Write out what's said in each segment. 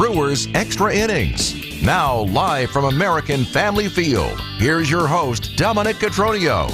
Brewers Extra Innings. Now, live from American Family Field, here's your host, Dominic Cotroneo.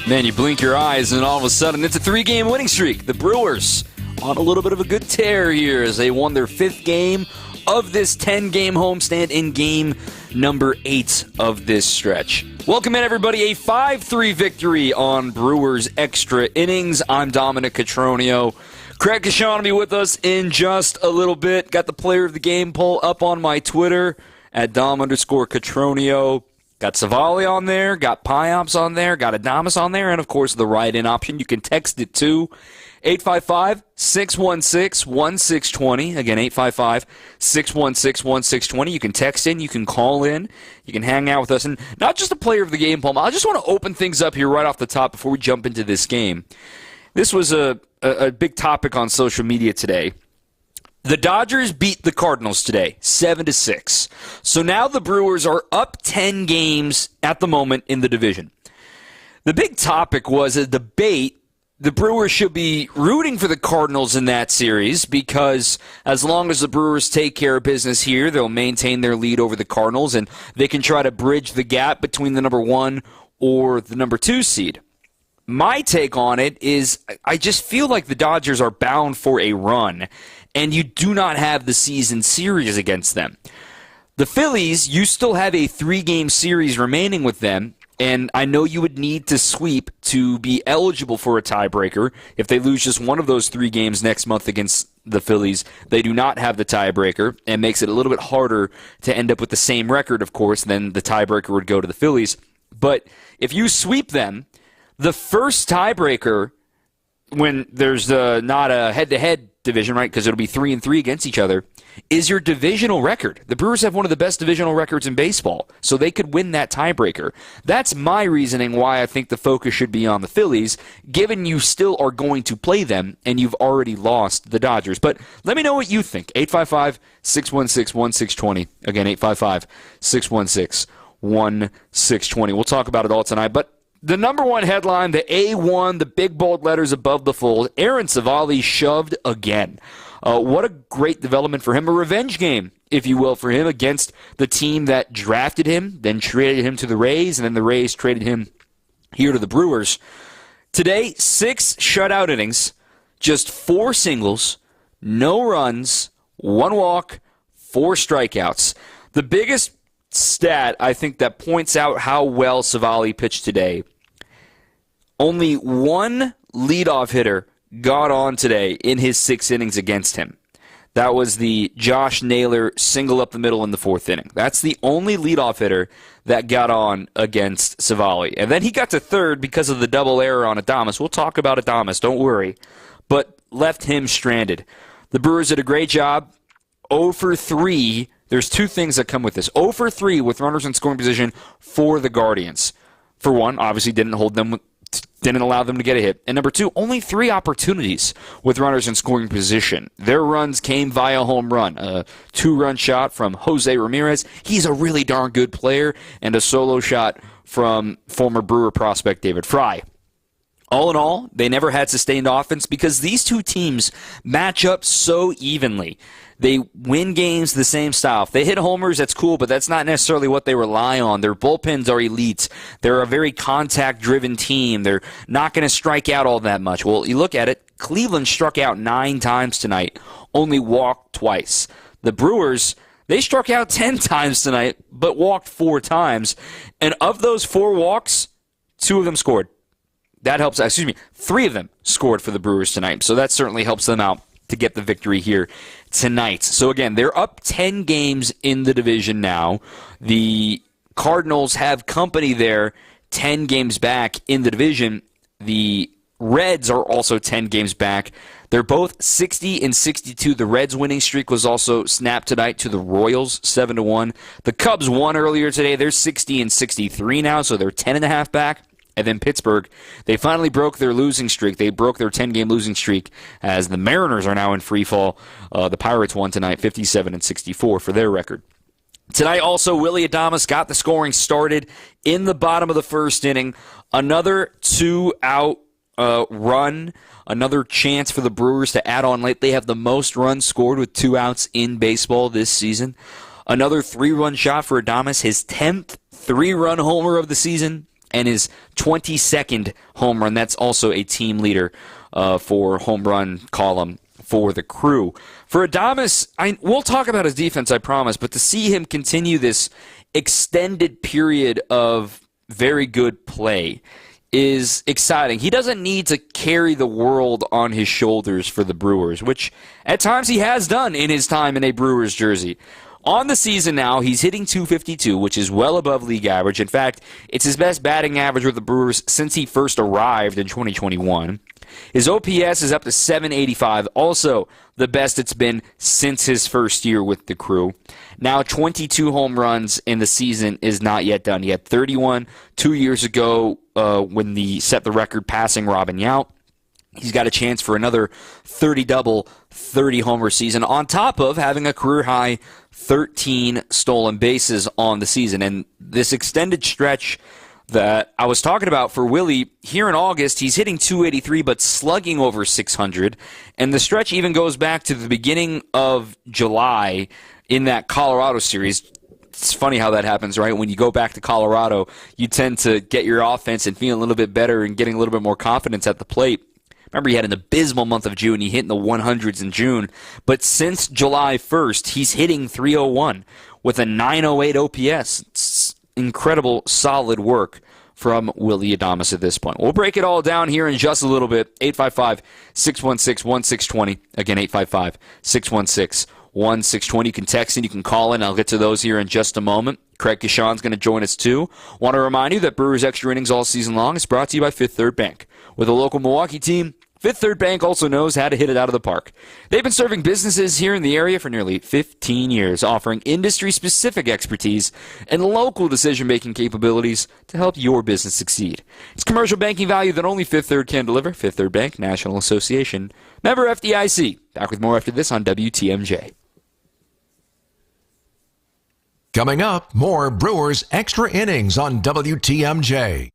Man, you blink your eyes and all of a sudden it's a 3-game winning streak. The Brewers on a little bit of a good tear here as they won their 5th game of this 10-game homestand in game number 8 of this stretch. Welcome in, everybody. A 5-3 victory on Brewers Extra Innings. I'm Dominic Cotroneo. Craig Kashan will be with us in just a little bit. Got the player of the game poll up on my Twitter at Dom_Cotroneo. Got Savali on there, got Pyops on there, got Adamas on there, and of course the write-in option. You can text it to 855-616-1620. Again, 855-616-1620. You can text in, you can call in, you can hang out with us. And not just a player of the game poll, I just want to open things up here right off the top before we jump into this game. This was a big topic on social media today. The Dodgers beat the Cardinals today, 7-6. So now the Brewers are up 10 games at the moment in the division. The big topic was a debate. The Brewers should be rooting for the Cardinals in that series because as long as the Brewers take care of business here, they'll maintain their lead over the Cardinals and they can try to bridge the gap between the number 1 or the number 2 seed. My take on it is I just feel like the Dodgers are bound for a run, and you do not have the season series against them. The Phillies, you still have a 3-game series remaining with them, and I know you would need to sweep to be eligible for a tiebreaker. If they lose just one of those 3 games next month against the Phillies, they do not have the tiebreaker, and makes it a little bit harder to end up with the same record, of course, then the tiebreaker would go to the Phillies. But if you sweep them, the first tiebreaker, when there's not a head-to-head division, right, because it'll be 3-3 against each other, is your divisional record. The Brewers have one of the best divisional records in baseball, so they could win that tiebreaker. That's my reasoning why I think the focus should be on the Phillies, given you still are going to play them and you've already lost the Dodgers. But let me know what you think. 855-616-1620. Again, 855-616-1620. We'll talk about it all tonight, but the number one headline, the A1, the big bold letters above the fold, Aaron Savali shoved again. What a great development for him. A revenge game, if you will, for him against the team that drafted him, then traded him to the Rays, and then the Rays traded him here to the Brewers. Today, 6 shutout innings, just 4 singles, no runs, 1 walk, 4 strikeouts. The biggest stat, I think, that points out how well Savali pitched today, only 1 leadoff hitter got on today in his 6 innings against him. That was the Josh Naylor single up the middle in the 4th inning. That's the only leadoff hitter that got on against Savali. And then he got to 3rd because of the double error on Adamas. We'll talk about Adamas, don't worry. But left him stranded. The Brewers did a great job. 0 for 3. There's 2 things that come with this. 0 for 3 with runners in scoring position for the Guardians. For one, obviously didn't allow them to get a hit. And number 2, only 3 opportunities with runners in scoring position. Their runs came via home run. A 2-run shot from Jose Ramirez. He's a really darn good player. And a solo shot from former Brewer prospect David Fry. All in all, they never had sustained offense because these 2 teams match up so evenly. They win games the same style. If they hit homers, that's cool, but that's not necessarily what they rely on. Their bullpens are elite. They're a very contact-driven team. They're not going to strike out all that much. Well, you look at it, Cleveland struck out 9 times tonight, only walked twice. The Brewers, they struck out 10 times tonight, but walked 4 times. And of those 4 walks, 2 of them scored. That helps. 3 of them scored for the Brewers tonight. So that certainly helps them out to get the victory here tonight. So again, they're up 10 games in the division now. The Cardinals have company there 10 games back in the division. The Reds are also 10 games back. They're both 60 and 62. The Reds' winning streak was also snapped tonight to the Royals, 7-1. The Cubs won earlier today. They're 60 and 63 now, so they're 10.5 back. And then Pittsburgh, they finally broke their losing streak. They broke their 10-game losing streak as the Mariners are now in free fall. The Pirates won tonight, 57 and 64 for their record. Tonight also, Willy Adames got the scoring started in the bottom of the 1st inning. Another 2-out run, another chance for the Brewers to add on late. They have the most runs scored with 2 outs in baseball this season. Another 3-run shot for Adames, his 10th 3-run homer of the season, and his 22nd home run. That's also a team leader for home run column for the Crew. For Adames, we'll talk about his defense, I promise, but to see him continue this extended period of very good play is exciting. He doesn't need to carry the world on his shoulders for the Brewers, which at times he has done in his time in a Brewers jersey. On the season now, he's hitting .252, which is well above league average. In fact, it's his best batting average with the Brewers since he first arrived in 2021. His OPS is up to .785, also the best it's been since his first year with the Crew. Now 22 home runs in the season is not yet done. He had 31 2 years ago when he set the record passing Robin Yount. He's got a chance for another 30-double, 30-homer season on top of having a career-high 13 stolen bases on the season. And this extended stretch that I was talking about for Willie, here in August, he's hitting .283 but slugging over .600. And the stretch even goes back to the beginning of July in that Colorado series. It's funny how that happens, right? When you go back to Colorado, you tend to get your offense and feel a little bit better and getting a little bit more confidence at the plate. Remember, he had an abysmal month of June. He hit in the 100s in June. But since July 1st, he's hitting .301 with a .908 OPS. It's incredible, solid work from Willie Adames at this point. We'll break it all down here in just a little bit. 855-616-1620. Again, 855-616-1620. You can text and you can call in. I'll get to those here in just a moment. Craig Kashan's going to join us too. Want to remind you that Brewers Extra Innings all season long is brought to you by Fifth Third Bank. With a local Milwaukee team, Fifth Third Bank also knows how to hit it out of the park. They've been serving businesses here in the area for nearly 15 years, offering industry-specific expertise and local decision-making capabilities to help your business succeed. It's commercial banking value that only Fifth Third can deliver. Fifth Third Bank, National Association. Member FDIC. Back with more after this on WTMJ. Coming up, more Brewers Extra Innings on WTMJ.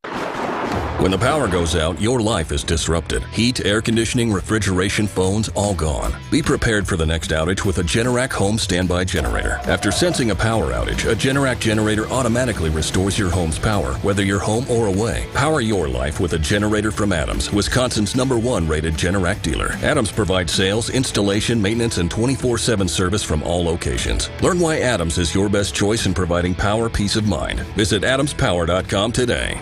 When the power goes out, your life is disrupted. Heat, air conditioning, refrigeration, phones, all gone. Be prepared for the next outage with a Generac home standby generator. After sensing a power outage, a Generac generator automatically restores your home's power, whether you're home or away. Power your life with a generator from Adams, Wisconsin's #1 rated Generac dealer. Adams provides sales, installation, maintenance, and 24/7 service from all locations. Learn why Adams is your best choice in providing power peace of mind. Visit adamspower.com today.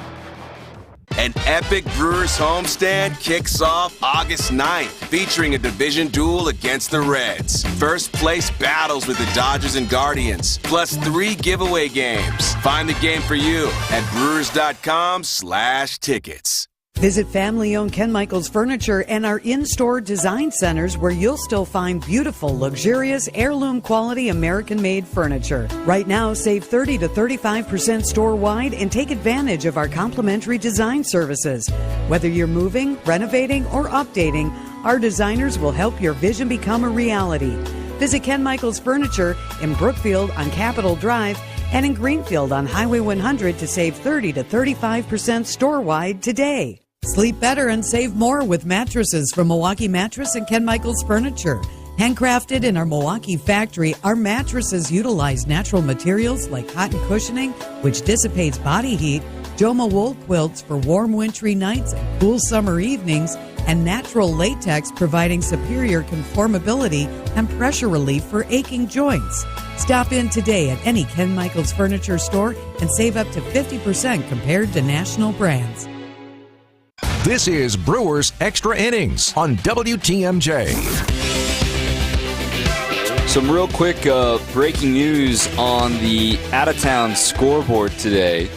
An epic Brewers homestand kicks off August 9th, featuring a division duel against the Reds. First place battles with the Dodgers and Guardians, plus 3 giveaway games. Find the game for you at brewers.com/tickets. Visit family-owned Ken Michaels Furniture and our in-store design centers where you'll still find beautiful, luxurious, heirloom-quality American-made furniture. Right now, save 30 to 35% store-wide and take advantage of our complimentary design services. Whether you're moving, renovating, or updating, our designers will help your vision become a reality. Visit Ken Michaels Furniture in Brookfield on Capitol Drive and in Greenfield on Highway 100 to save 30 to 35% store-wide today. Sleep better and save more with mattresses from Milwaukee Mattress and Ken Michaels Furniture. Handcrafted in our Milwaukee factory, our mattresses utilize natural materials like cotton cushioning, which dissipates body heat, Joma wool quilts for warm wintry nights and cool summer evenings, and natural latex providing superior conformability and pressure relief for aching joints. Stop in today at any Ken Michaels Furniture store and save up to 50% compared to national brands. This is Brewers Extra Innings on WTMJ. Some real quick breaking news on the out-of-town scoreboard today.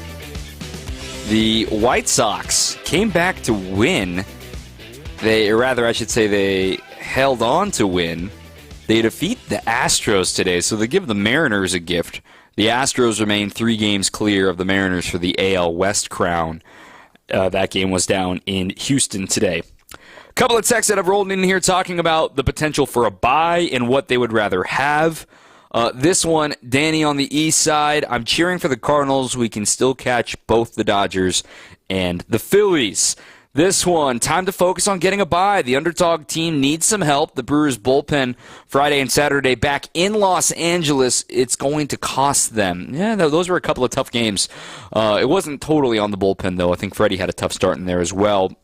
The White Sox came back to win. They held on to win. They defeat the Astros today, so they give the Mariners a gift. The Astros remain 3 games clear of the Mariners for the AL West crown. That game was down in Houston today. A couple of texts that have rolled in here talking about the potential for a bye and what they would rather have. This one, Danny on the east side. I'm cheering for the Cardinals. We can still catch both the Dodgers and the Phillies. This one, time to focus on getting a bye. The underdog team needs some help. The Brewers bullpen Friday and Saturday back in Los Angeles. It's going to cost them. Yeah, those were a couple of tough games. It wasn't totally on the bullpen, though. I think Freddie had a tough start in there as well.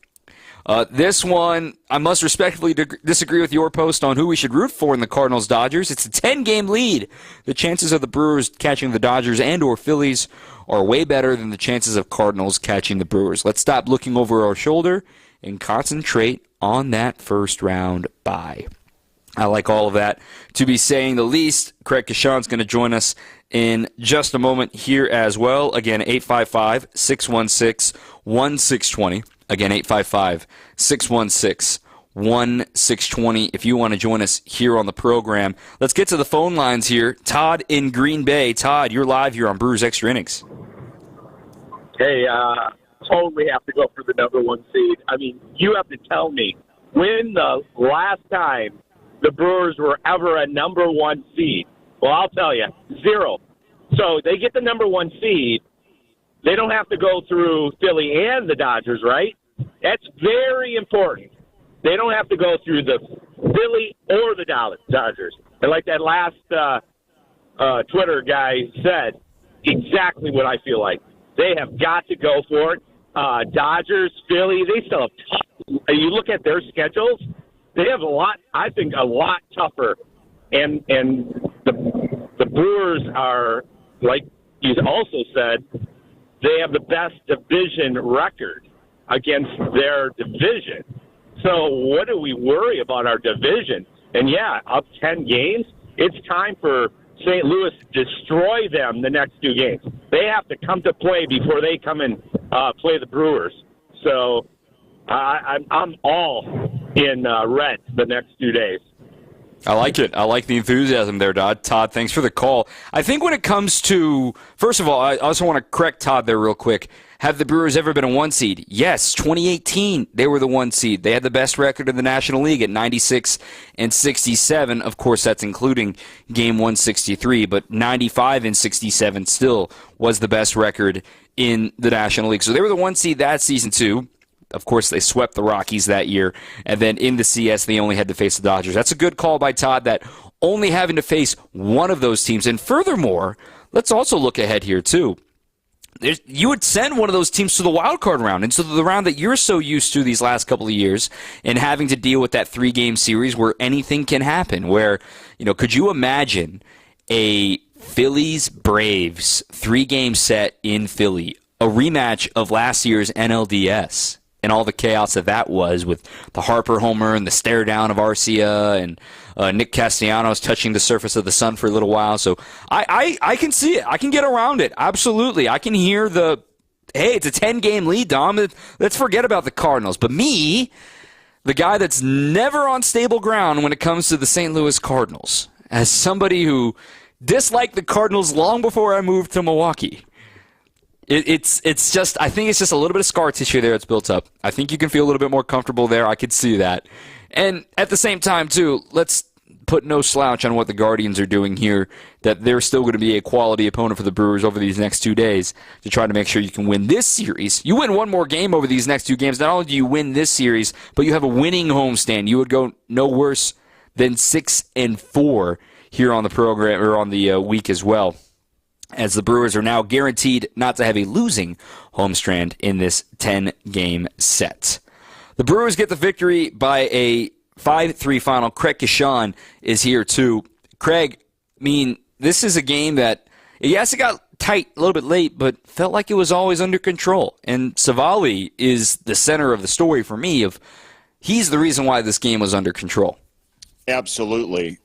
This one, I must respectfully disagree with your post on who we should root for in the Cardinals-Dodgers. It's a 10-game lead. The chances of the Brewers catching the Dodgers and or Phillies are way better than the chances of Cardinals catching the Brewers. Let's stop looking over our shoulder and concentrate on that first round bye. I like all of that, to be saying the least. Craig Kashan's going to join us in just a moment here as well. Again, 855-616-1620. Again, 855-616-1620 if you want to join us here on the program. Let's get to the phone lines here. Todd in Green Bay. Todd, you're live here on Brewers Extra Innings. Hey, totally have to go for the number one seed. I mean, you have to tell me when the last time the Brewers were ever a number one seed. Well, I'll tell you, 0. So they get the number one seed. They don't have to go through Philly and the Dodgers, right? That's very important. They don't have to go through the Philly or the Dodgers. And like that last Twitter guy said, exactly what I feel like. They have got to go for it. Dodgers, Philly, they still have tough. You look at their schedules, they have a lot tougher. And the Brewers are, like you also said, they have the best division record against their division. So what do we worry about our division? And, yeah, up 10 games, it's time for St. Louis to destroy them the next 2 games. They have to come to play before they come and play the Brewers. So I'm all in red the next 2 days. I like it. I like the enthusiasm there, Todd. Thanks for the call. I think when it comes to, first of all, I also want to correct Todd there real quick. Have the Brewers ever been a 1 seed? Yes, 2018, they were the 1 seed. They had the best record in the National League at 96-67. Of course, that's including game 163, but 95-67 still was the best record in the National League. So they were the 1 seed that season, too. Of course, they swept the Rockies that year. And then in the CS, they only had to face the Dodgers. That's a good call by Todd, that only having to face one of those teams. And furthermore, let's also look ahead here, too. You would send one of those teams to the wild card round, and so the round that you're so used to these last couple of years, and having to deal with that 3-game series where anything can happen. Where, could you imagine a Phillies-Braves 3-game set in Philly, a rematch of last year's NLDS, and all the chaos that was with the Harper homer and the stare down of Arcia and Nick Castellanos touching the surface of the sun for a little while. So I can see it. I can get around it. Absolutely. I can hear hey, it's a 10-game lead, Dom. Let's forget about the Cardinals. But me, the guy that's never on stable ground when it comes to the St. Louis Cardinals, as somebody who disliked the Cardinals long before I moved to Milwaukee, It's just, I think it's just a little bit of scar tissue there that's built up. I think you can feel a little bit more comfortable there. I could see that. And at the same time, too, let's put no slouch on what the Guardians are doing here, that they're still going to be a quality opponent for the Brewers over these next 2 days to try to make sure you can win this series. You win one more game over these next 2 games, not only do you win this series, but you have a winning homestand. You would go no worse than 6-4 here on the program, or on the week as well, as the Brewers are now guaranteed not to have a losing homestand in this 10-game set. The Brewers get the victory by a 5-3 final. Craig Kashan is here, too. Craig, I mean, this is a game that, yes, it got tight a little bit late, but felt like it was always under control. And Savali is the center of the story for me. He's the reason why this game was under control. Absolutely.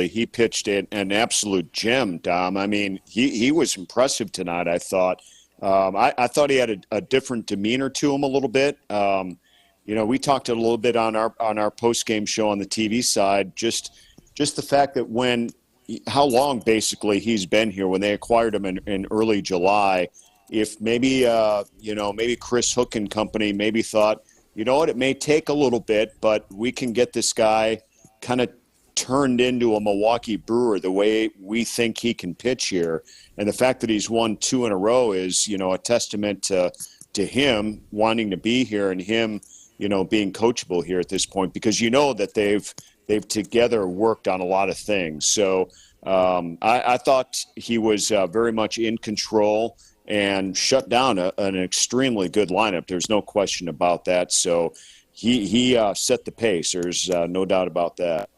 He pitched an absolute gem, Dom. I mean, he was impressive tonight, I thought. I thought he had a different demeanor to him a little bit. We talked a little bit on our post-game show on the TV side, just the fact that how long basically he's been here. When they acquired him in early July, if maybe Chris Hook and company maybe thought, it may take a little bit, but we can get this guy kind of turned into a Milwaukee Brewer the way we think he can pitch here. And the fact that he's won 2 in a row is, a testament to to him wanting to be here and him, being coachable here at this point, because that they've together worked on a lot of things. So I thought he was very much in control and shut down an extremely good lineup. There's no question about that. So he set the pace. There's no doubt about that.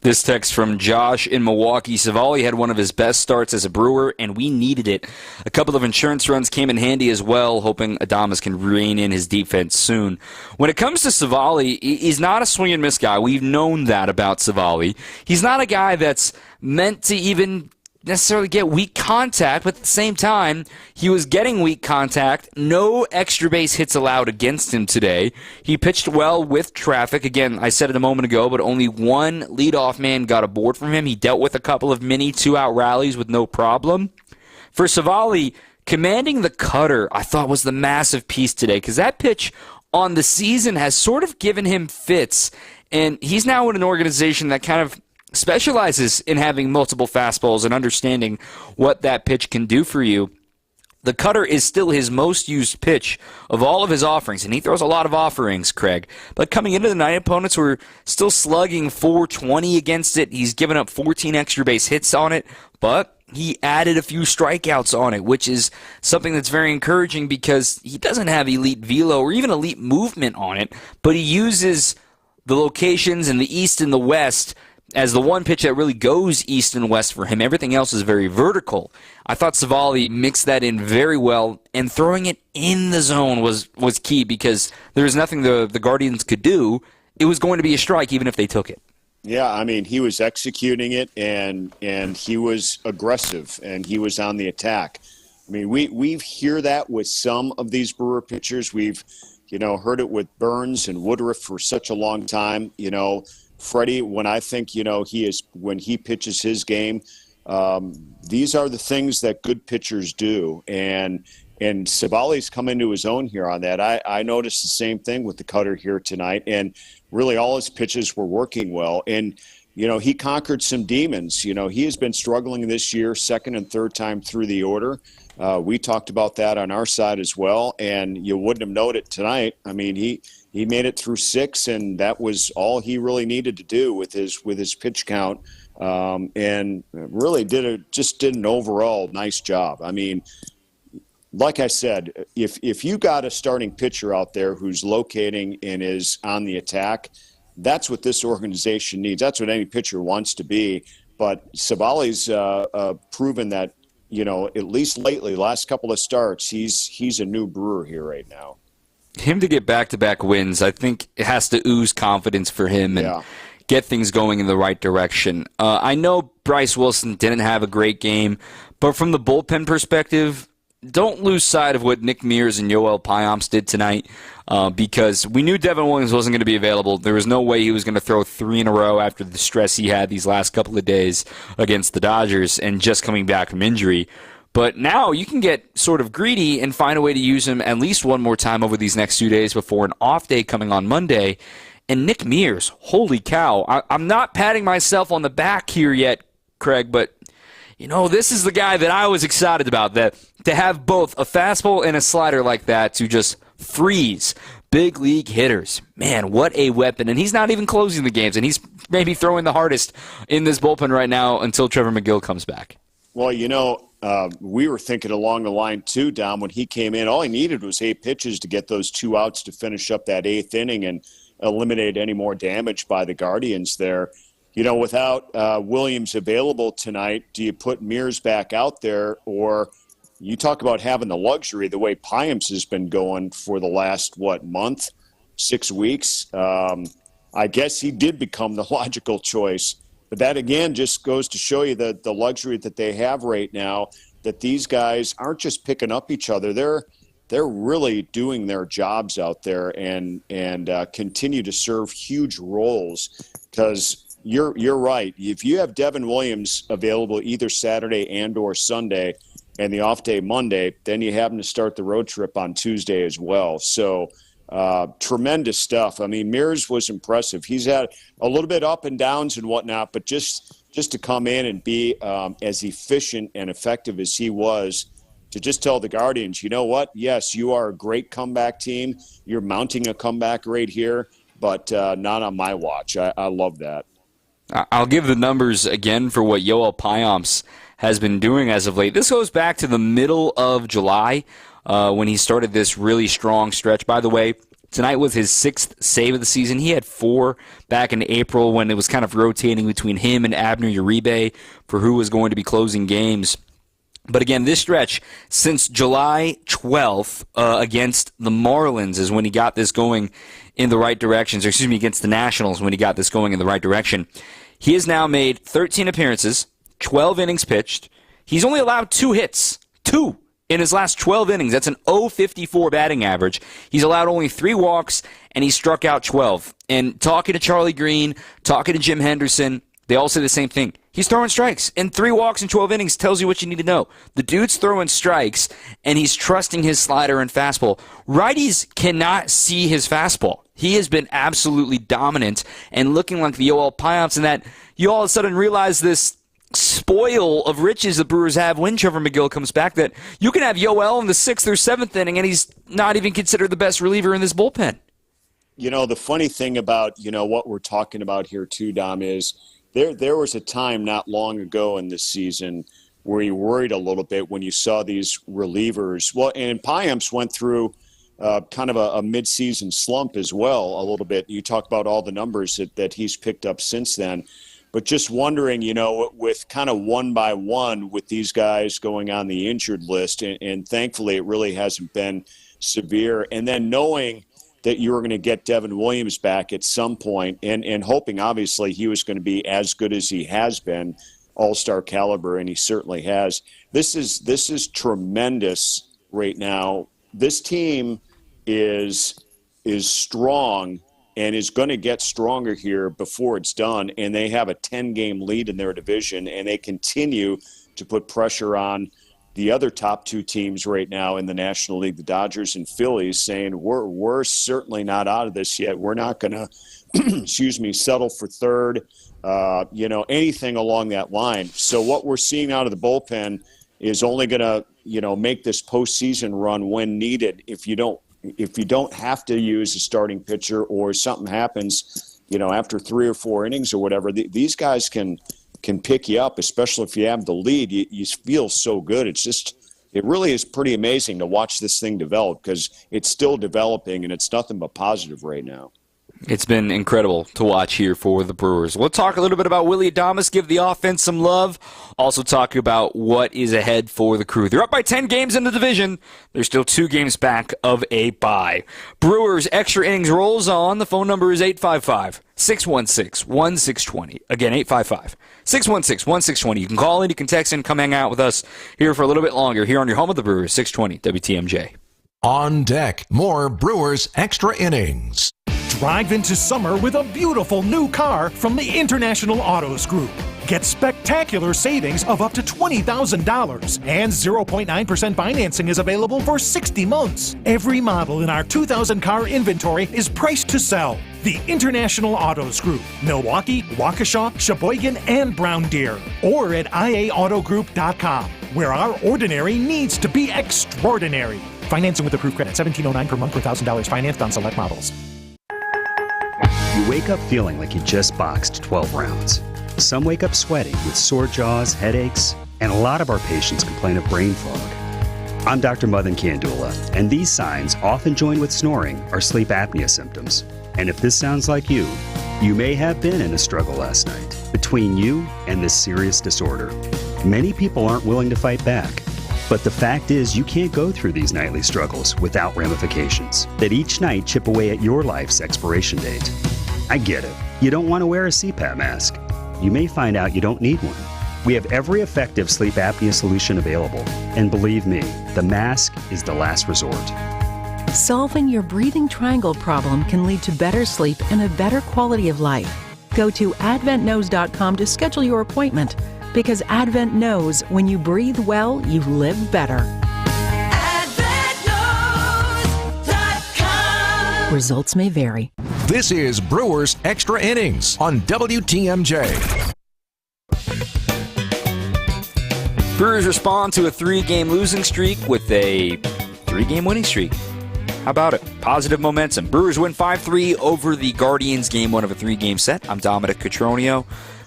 This text from Josh in Milwaukee. Savali had one of his best starts as a Brewer, and we needed it. A couple of insurance runs came in handy as well, hoping Adames can rein in his defense soon. When it comes to Savali, he's not a swing and miss guy. We've known that about Savali. He's not a guy that's meant to even necessarily get weak contact, but at the same time, he was getting weak contact. No extra base hits allowed against him today. He pitched well with traffic. Again, I said it a moment ago, but only one leadoff man got a board from him. He dealt with a couple of mini two-out rallies with no problem. For Savali, commanding the cutter, I thought was the massive piece today, because that pitch on the season has sort of given him fits, and he's now in an organization that kind of specializes in having multiple fastballs and understanding what that pitch can do for you. The cutter is still his most used pitch of all of his offerings, and he throws a lot of offerings, Craig. But coming into the night, opponents were still slugging .420 against it. He's given up 14 extra base hits on it, but he added a few strikeouts on it, which is something that's very encouraging because he doesn't have elite velo or even elite movement on it, but he uses the locations in the east and the west as the one pitch that really goes east and west for him. Everything else is very vertical. I thought Savali mixed that in very well, and throwing it in the zone was key because there was nothing the Guardians could do. It was going to be a strike even if they took it. Yeah, I mean, he was executing it, and he was aggressive, and he was on the attack. I mean, we hear that with some of these Brewer pitchers. We've, heard it with Burns and Woodruff for such a long time, Freddie, when I think, when he pitches his game, these are the things that good pitchers do. And Savali's come into his own here on that. I noticed the same thing with the cutter here tonight. And really all his pitches were working well. And, he conquered some demons. He has been struggling this year, second and third time through the order. We talked about that on our side as well. And you wouldn't have known it tonight. I mean, he made it through 6, and that was all he really needed to do with his pitch count, and really did an overall nice job. I mean, like I said, if you got a starting pitcher out there who's locating and is on the attack, that's what this organization needs. That's what any pitcher wants to be. But Savali's proven that, at least lately, last couple of starts, he's a new Brewer here right now. Him to get back-to-back wins, I think it has to ooze confidence for him and get things going in the right direction. I know Bryce Wilson didn't have a great game, but from the bullpen perspective, don't lose sight of what Nick Mears and Yoel Payamps did tonight, because we knew Devin Williams wasn't going to be available. There was no way he was going to throw 3 in a row after the stress he had these last couple of days against the Dodgers and just coming back from injury. But now you can get sort of greedy and find a way to use him at least one more time over these next 2 days before an off day coming on Monday. And Nick Mears, holy cow. I'm not patting myself on the back here yet, Craig, but this is the guy that I was excited about, that to have both a fastball and a slider like that to just freeze big league hitters. Man, what a weapon. And he's not even closing the games, and he's maybe throwing the hardest in this bullpen right now until Trevor McGill comes back. Well, we were thinking along the line too, Dom, when he came in. All he needed was 8 pitches to get those 2 outs to finish up that 8th inning and eliminate any more damage by the Guardians there. Without Williams available tonight, do you put Mears back out there, or you talk about having the luxury the way Payamps has been going for the last, month, 6 weeks? I guess he did become the logical choice. But that, again, just goes to show you the luxury that they have right now, that these guys aren't just picking up each other. They're really doing their jobs out there and continue to serve huge roles, because you're right. If you have Devin Williams available either Saturday and or Sunday and the off day Monday, then you have him to start the road trip on Tuesday as well. So tremendous stuff. I mean, Mears was impressive. He's had a little bit up and downs and whatnot, but just to come in and be as efficient and effective as he was to just tell the Guardians, you know what? Yes, you are a great comeback team. You're mounting a comeback right here, but not on my watch. I love that. I'll give the numbers again for what Yoel Payamps has been doing as of late. This goes back to the middle of July when he started this really strong stretch. By the way, tonight was his 6th save of the season. He had 4 back in April when it was kind of rotating between him and Abner Uribe for who was going to be closing games. But again, this stretch, since July 12th against the Marlins is when he got this going in the right directions, or excuse me, against the Nationals when he got this going in the right direction. He has now made 13 appearances, 12 innings pitched. He's only allowed 2 hits, 2 in his last 12 innings. That's an .054 batting average. He's allowed only 3 walks, and he struck out 12. And talking to Charlie Green, talking to Jim Henderson, they all say the same thing. He's throwing strikes, and 3 walks in 12 innings tells you what you need to know. The dude's throwing strikes, and he's trusting his slider and fastball. Righties cannot see his fastball. He has been absolutely dominant and looking like the Yoel Payamps, and that you all of a sudden realize this spoil of riches the Brewers have when Trevor McGill comes back, that you can have Yoel in the 6th or 7th inning, and he's not even considered the best reliever in this bullpen. You know, the funny thing about, what we're talking about here too, Dom, is there was a time not long ago in this season where you worried a little bit when you saw these relievers. Well, and Payamps went through kind of a mid-season slump as well a little bit. You talk about all the numbers that he's picked up since then. But just wondering, with kind of one by one with these guys going on the injured list, and thankfully it really hasn't been severe, and then knowing that you were going to get Devin Williams back at some point, and hoping, obviously, he was going to be as good as he has been, all-star caliber, and he certainly has. This is tremendous right now. This team is strong and is going to get stronger here before it's done, and they have a 10-game lead in their division, and they continue to put pressure on the other top 2 teams right now in the National League, the Dodgers and Phillies, saying we're certainly not out of this yet. We're not going to, settle for third, anything along that line. So what we're seeing out of the bullpen is only going to, make this postseason run when needed. If you don't have to use a starting pitcher or something happens, after 3 or 4 innings or whatever, these guys can pick you up, especially if you have the lead. You feel so good. It really is pretty amazing to watch this thing develop, because it's still developing and it's nothing but positive right now. It's been incredible to watch here for the Brewers. We'll talk a little bit about Willy Adames, give the offense some love. Also talk about what is ahead for the Crew. They're up by 10 games in the division. They're still 2 games back of a bye. Brewers Extra Innings rolls on. The phone number is 855-616-1620. Again, 855-616-1620. You can call in, you can text in, come hang out with us here for a little bit longer here on your home of the Brewers, 620 WTMJ. On deck, more Brewers Extra Innings. Drive into summer with a beautiful new car from the International Autos Group. Get spectacular savings of up to $20,000, and 0.9% financing is available for 60 months. Every model in our 2,000 car inventory is priced to sell. The International Autos Group, Milwaukee, Waukesha, Sheboygan, and Brown Deer. Or at IAAutogroup.com, where our ordinary needs to be extraordinary. Financing with approved credit, $1,709 per month per $1,000 financed on select models. You wake up feeling like you just boxed 12 rounds. Some wake up sweaty with sore jaws, headaches, and a lot of our patients complain of brain fog. I'm Dr. Madan Kandula, and these signs, often joined with snoring, are sleep apnea symptoms. And if this sounds like you may have been in a struggle last night between you and this serious disorder. Many people aren't willing to fight back. But the fact is, you can't go through these nightly struggles without ramifications that each night chip away at your life's expiration date. I get it. You don't want to wear a CPAP mask. You may find out you don't need one. We have every effective sleep apnea solution available. And believe me, the mask is the last resort. Solving your breathing triangle problem can lead to better sleep and a better quality of life. Go to adventknows.com to schedule your appointment, because Advent knows when you breathe well, you live better. AdventKnows.com. Results may vary. This is Brewers Extra Innings on WTMJ. Brewers respond to a 3-game losing streak with a 3-game winning streak. How about it? Positive momentum. Brewers win 5-3 over the Guardians, game 1 of a 3-game set. I'm Dominic Cotroneo.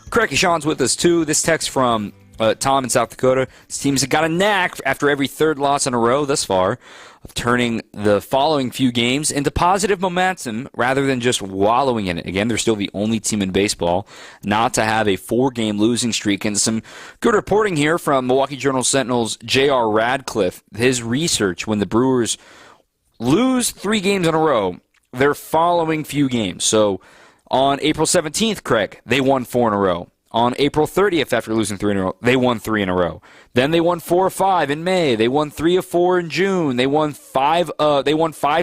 Craig Sean's with us, too. This text from Tom in South Dakota. This team's got a knack after every third loss in a row thus far of turning the following few games into positive momentum rather than just wallowing in it. Again, they're still the only team in baseball not to have a 4-game losing streak. And some good reporting here from Milwaukee Journal-Sentinel's J.R. Radcliffe. His research, when the Brewers lose 3 games in a row, their following few games. So on April 17th, Craig, they won 4 in a row. On April 30th, after losing 3 in a row, they won 3 in a row. Then they won 4 of 5 in May. They won 3 of 4 in June. They won 5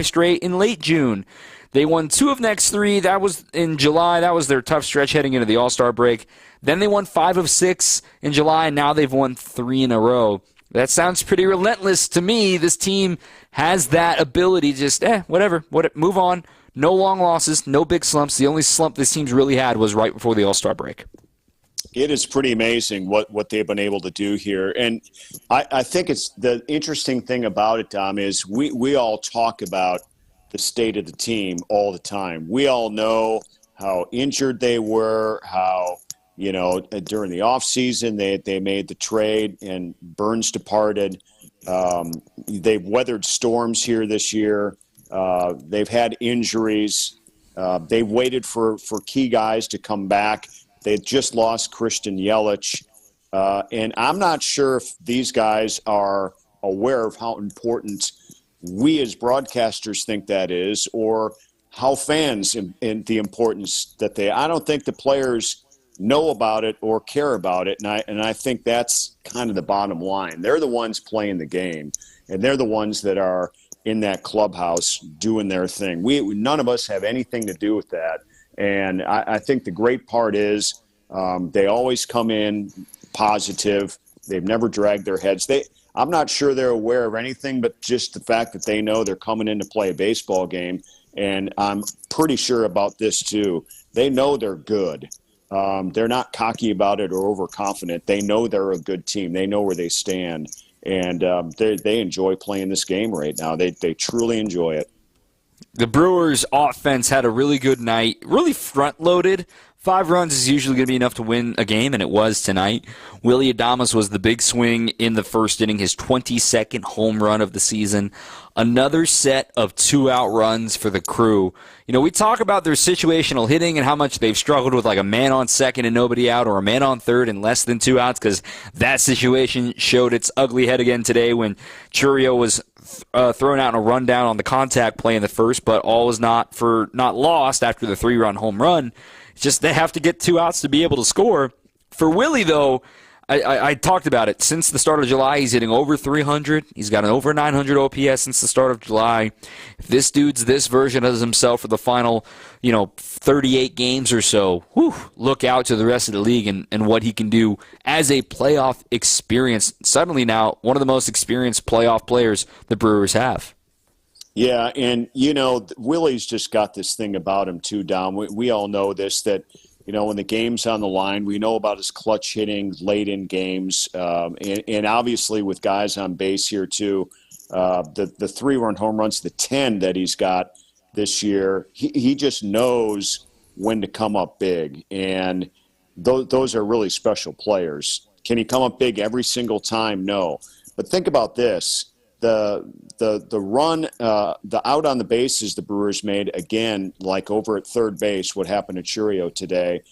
straight in late June. They won 2 of next 3. That was in July. That was their tough stretch heading into the All-Star break. Then they won 5 of 6 in July, and now they've won 3 in a row. That sounds pretty relentless to me. This team has that ability to just, whatever, move on. No long losses, no big slumps. The only slump this team's really had was right before the All-Star break. It is pretty amazing what they've been able to do here. And I think it's the interesting thing about it, Dom, is we all talk about the state of the team all the time. We all know how injured they were, how, during the offseason they made the trade and Burns departed. They've weathered storms here this year. They've had injuries. They waited for key guys to come back. They just lost Christian Yelich. And I'm not sure if these guys are aware of how important we as broadcasters think that is, or how fans and the importance that I don't think the players know about it or care about it. And I think that's kind of the bottom line. They're the ones playing the game, and they're the ones that are in that clubhouse doing their thing. None of us have anything to do with that. And I think the great part is they always come in positive. They've never dragged their heads. I'm not sure they're aware of anything but just the fact that they know they're coming in to play a baseball game. And I'm pretty sure about this, too. They know they're good. They're not cocky about it or overconfident. They know they're a good team. They know where they stand. And they enjoy playing this game right now. They truly enjoy it. The Brewers' offense had a really good night, really front-loaded. 5 runs is usually going to be enough to win a game, and it was tonight. Willy Adames was the big swing in the first inning, his 22nd home run of the season. Another set of 2-out runs for the Crew. We talk about their situational hitting and how much they've struggled with like a man on second and nobody out, or a man on third and less than 2 outs, because that situation showed its ugly head again today when Churio was thrown out in a rundown on the contact play in the first, but all was not lost after the 3-run home run. It's just they have to get 2 outs to be able to score. For Willie, though, I talked about it. Since the start of July, he's hitting over 300. He's got an over 900 OPS since the start of July. If this dude's this version of himself for the final, 38 games or so, look out to the rest of the league and what he can do as a playoff experience. Suddenly now, one of the most experienced playoff players the Brewers have. Yeah, and, Willie's just got this thing about him, too, Dom. We all know this, that, when the game's on the line, we know about his clutch hitting late in games. And obviously with guys on base here, too, the 3-run home runs, the 10 that he's got this year, he just knows when to come up big. And those are really special players. Can he come up big every single time? No. But think about this. The run, the out on the bases the Brewers made, again, like over at third base, what happened to Churio today,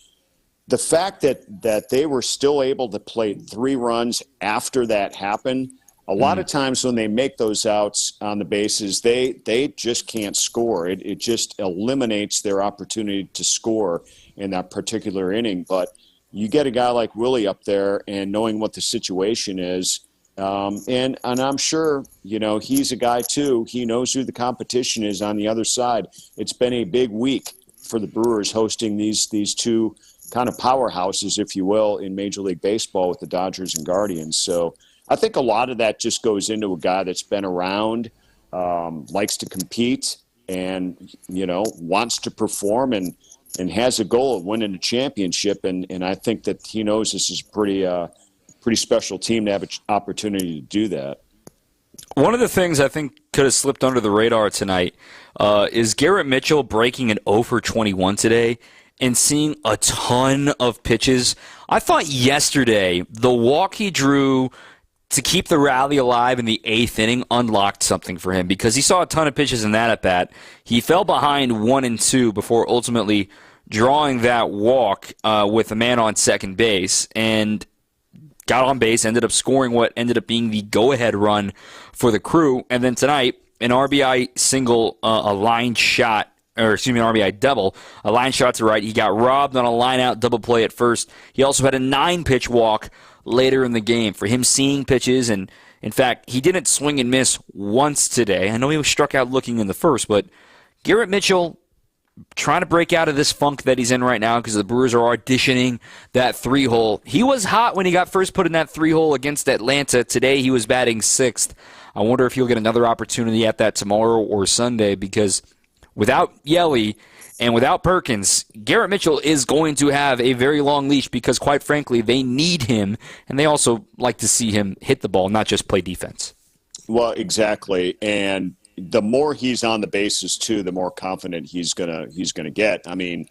the fact that they were still able to play 3 runs after that happened, a lot of times when they make those outs on the bases, they just can't score. It just eliminates their opportunity to score in that particular inning. But you get a guy like Willie up there and knowing what the situation is, and I'm sure, he's a guy, too. He knows who the competition is on the other side. It's been a big week for the Brewers hosting these 2 kind of powerhouses, if you will, in Major League Baseball with the Dodgers and Guardians. So I think a lot of that just goes into a guy that's been around, likes to compete, and, wants to perform and has a goal of winning a championship. And I think that he knows this is pretty special team to have an opportunity to do that. One of the things I think could have slipped under the radar tonight is Garrett Mitchell breaking an 0 for 21 today and seeing a ton of pitches. I thought yesterday the walk he drew to keep the rally alive in the 8th inning unlocked something for him because he saw a ton of pitches in that at-bat. He fell behind 1 and 2 before ultimately drawing that walk with a man on second base and got on base, ended up scoring what ended up being the go-ahead run for the Crew. And then tonight, an RBI single, a line shot, or excuse me, an RBI double, a line shot to right. He got robbed on a line-out double play at first. He also had a 9-pitch walk later in the game. For him seeing pitches, and in fact, he didn't swing and miss once today. I know he was struck out looking in the first, but Garrett Mitchell trying to break out of this funk that he's in right now because the Brewers are auditioning that 3-hole. He was hot when he got first put in that 3-hole against Atlanta. Today he was batting 6th. I wonder if he'll get another opportunity at that tomorrow or Sunday because without Yelly and without Perkins, Garrett Mitchell is going to have a very long leash because, quite frankly, they need him, and they also like to see him hit the ball, not just play defense. Well, exactly, and the more he's on the bases too, the more confident he's gonna get. I mean,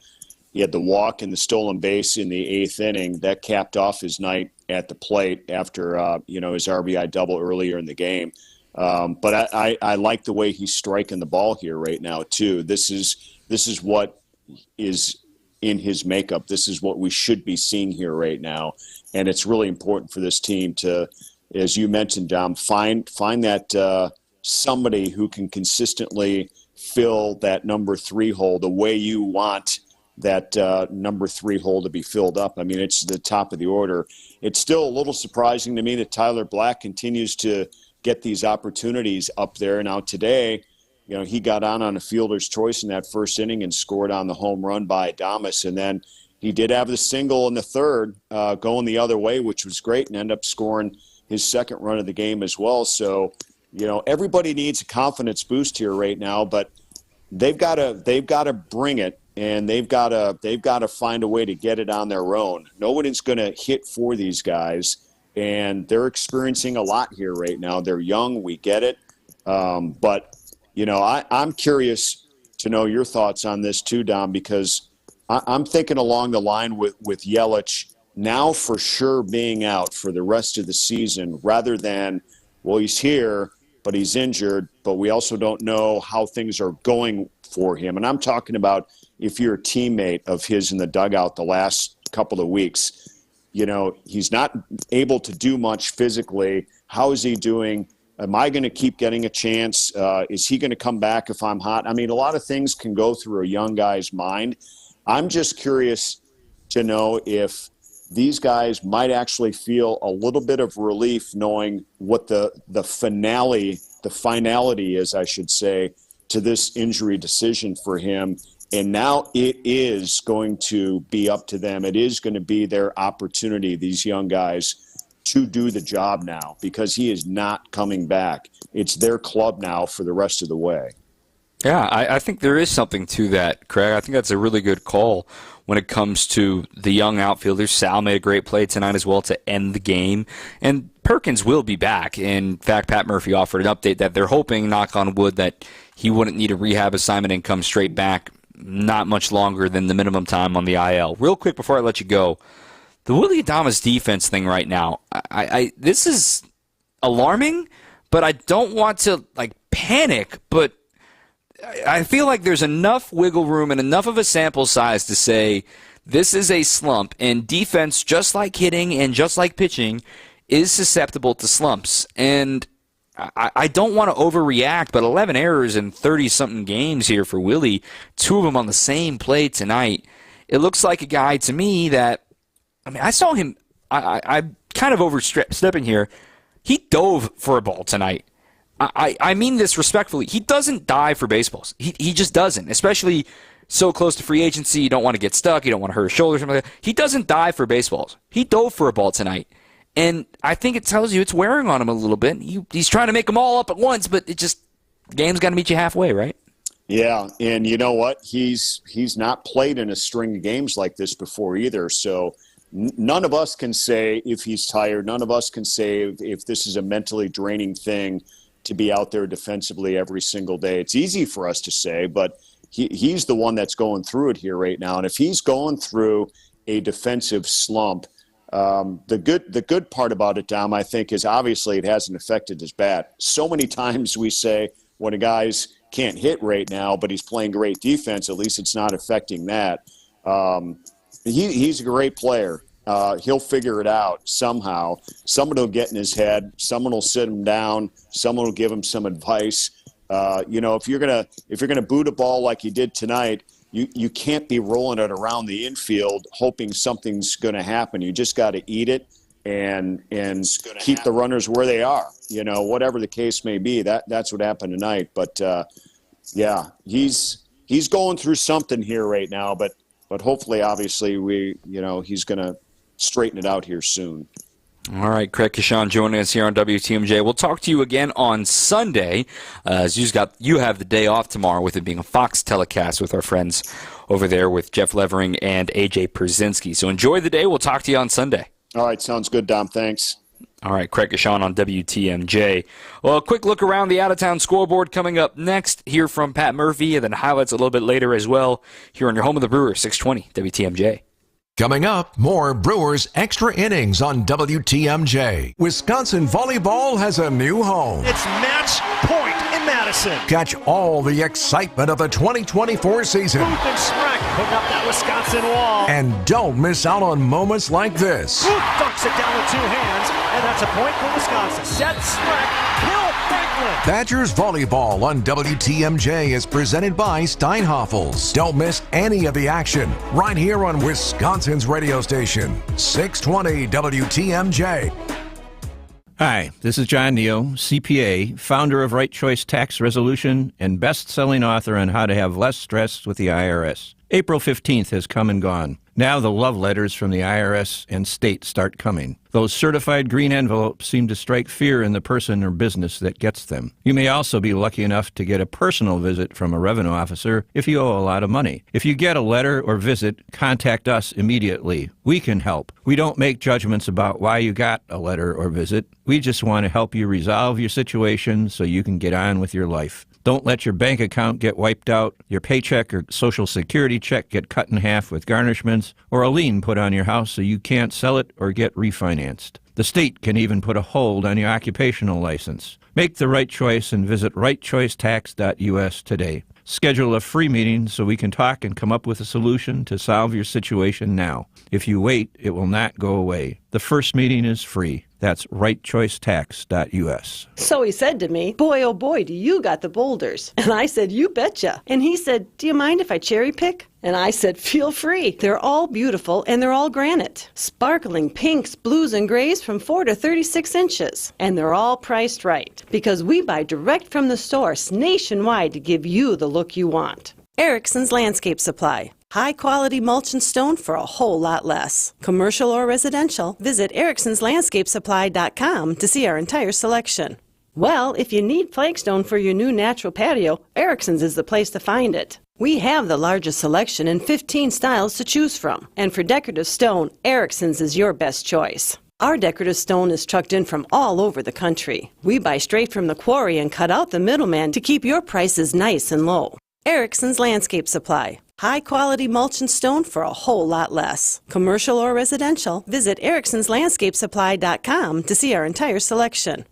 he had the walk and the stolen base in the 8th inning that capped off his night at the plate after his RBI double earlier in the game. But I like the way he's striking the ball here right now too. This is what is in his makeup. This is what we should be seeing here right now, and it's really important for this team to, as you mentioned, Dom, find that. Somebody who can consistently fill that number 3 hole the way you want that number 3 hole to be filled up. I mean, it's the top of the order. It's still a little surprising to me that Tyler Black continues to get these opportunities up there. Now today, he got on a fielder's choice in that first inning and scored on the home run by Adames. And then he did have the single in the 3rd going the other way, which was great, and ended up scoring his 2nd run of the game as well. So, everybody needs a confidence boost here right now, but they've got to bring it, and they've got to find a way to get it on their own. Nobody's going to hit for these guys, and they're experiencing a lot here right now. They're young, we get it, but I'm curious to know your thoughts on this too, Dom, because I'm thinking along the line with Yelich now for sure being out for the rest of the season, rather than, well, he's here, but he's injured, but we also don't know how things are going for him. And I'm talking about if you're a teammate of his in the dugout the last couple of weeks, he's not able to do much physically. How is he doing? Am I going to keep getting a chance? Is he going to come back if I'm hot? I mean, a lot of things can go through a young guy's mind. I'm just curious to know if these guys might actually feel a little bit of relief knowing what the finality is, I should say, to this injury decision for him. And now it is going to be up to them. It is going to be their opportunity, these young guys, to do the job now because he is not coming back. It's their club now for the rest of the way. Yeah, I think there is something to that, Craig. I think that's a really good call when it comes to the young outfielders. Sal made a great play tonight as well to end the game. And Perkins will be back. In fact, Pat Murphy offered an update that they're hoping, knock on wood, that he wouldn't need a rehab assignment and come straight back not much longer than the minimum time on the IL. Real quick before I let you go, the Willy Adames defense thing right now, this is alarming, but I don't want to panic, but I feel like there's enough wiggle room and enough of a sample size to say this is a slump, and defense, just like hitting and just like pitching, is susceptible to slumps. And I don't want to overreact, but 11 errors in 30-something games here for Willie, 2 of them on the same play tonight. It looks like a guy to me that, I saw him, I'm kind of overstepping here. He dove for a ball tonight. I mean this respectfully. He doesn't die for baseballs. He just doesn't, especially so close to free agency. You don't want to get stuck. You don't want to hurt his shoulder or something like that. He doesn't die for baseballs. He dove for a ball tonight. And I think it tells you it's wearing on him a little bit. He's trying to make them all up at once, but the game's got to meet you halfway, right? Yeah, and you know what? He's not played in a string of games like this before either. So, none of us can say if he's tired. None of us can say if this is a mentally draining thing to be out there defensively every single day. It's easy for us to say, but he's the one that's going through it here right now. And if he's going through a defensive slump, the good part about it, Dom, I think, is obviously it hasn't affected his bat. So many times we say when a guy's can't hit right now, but he's playing great defense, at least it's not affecting that. He's a great player. He'll figure it out somehow. Someone will get in his head. Someone will sit him down. Someone will give him some advice. If you're gonna boot a ball like he did tonight, you can't be rolling it around the infield hoping something's going to happen. You just got to eat it and keep the runners where they are. Whatever the case may be, that's what happened tonight. But he's going through something here right now. But hopefully, obviously, he's going to straighten it out here soon. All right, Craig Kashan joining us here on WTMJ. We'll talk to you again on Sunday, as you have the day off tomorrow with it being a Fox telecast with our friends over there with Jeff Levering and AJ Przynski. So enjoy the day. We'll talk to you on Sunday. All right, sounds good, Dom. Thanks. All right, Craig Kashan on WTMJ. Well, a quick look around the out-of-town scoreboard coming up next. Hear from Pat Murphy, and then highlights a little bit later as well here on your home of the Brewers, 620 WTMJ. Coming up, more Brewers Extra Innings on WTMJ. Wisconsin volleyball has a new home. It's match point in Madison. Catch all the excitement of the 2024 season. Booth and Schreck putting up that Wisconsin wall. And don't miss out on moments like this. Booth dunks it down with two hands, and that's a point for Wisconsin. Set Schreck, kill Franklin. Badgers volleyball on WTMJ is presented by Steinhoffels. Don't miss any of the action right here on Wisconsin's radio station, 620 WTMJ. Hi, this is John Neal, CPA, founder of Right Choice Tax Resolution and best-selling author on how to have less stress with the IRS. April 15th has come and gone. Now the love letters from the IRS and state start coming. Those certified green envelopes seem to strike fear in the person or business that gets them. You may also be lucky enough to get a personal visit from a revenue officer if you owe a lot of money. If you get a letter or visit, contact us immediately. We can help. We don't make judgments about why you got a letter or visit. We just want to help you resolve your situation so you can get on with your life. Don't let your bank account get wiped out, your paycheck or Social Security check get cut in half with garnishments, or a lien put on your house so you can't sell it or get refinanced. The state can even put a hold on your occupational license. Make the right choice and visit rightchoicetax.us today. Schedule a free meeting so we can talk and come up with a solution to solve your situation now. If you wait, it will not go away. The first meeting is free. That's rightchoicetax.us. So he said to me, boy, oh boy, do you got the boulders. And I said, you betcha. And he said, do you mind if I cherry pick? And I said, feel free. They're all beautiful and they're all granite. Sparkling pinks, blues, and grays from 4 to 36 inches. And they're all priced right. Because we buy direct from the source nationwide to give you the look you want. Erickson's Landscape Supply. High-quality mulch and stone for a whole lot less. Commercial or residential, visit ericksonslandscapesupply.com to see our entire selection. Well, if you need flagstone for your new natural patio, Erickson's is the place to find it. We have the largest selection and 15 styles to choose from. And for decorative stone, Erickson's is your best choice. Our decorative stone is trucked in from all over the country. We buy straight from the quarry and cut out the middleman to keep your prices nice and low. Erickson's Landscape Supply. High-quality mulch and stone for a whole lot less. Commercial or residential, visit ericksonslandscapesupply.com to see our entire selection.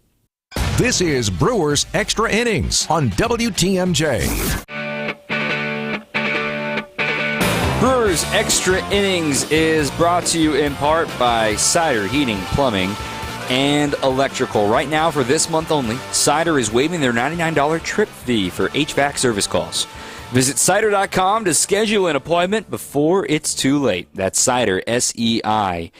This is Brewers Extra Innings on WTMJ. Brewers Extra Innings is brought to you in part by Cider Heating, Plumbing, and Electrical. Right now, for this month only, Cider is waiving their $99 trip fee for HVAC service calls. Visit Cider.com to schedule an appointment before it's too late. That's Cider, SEIDER.com.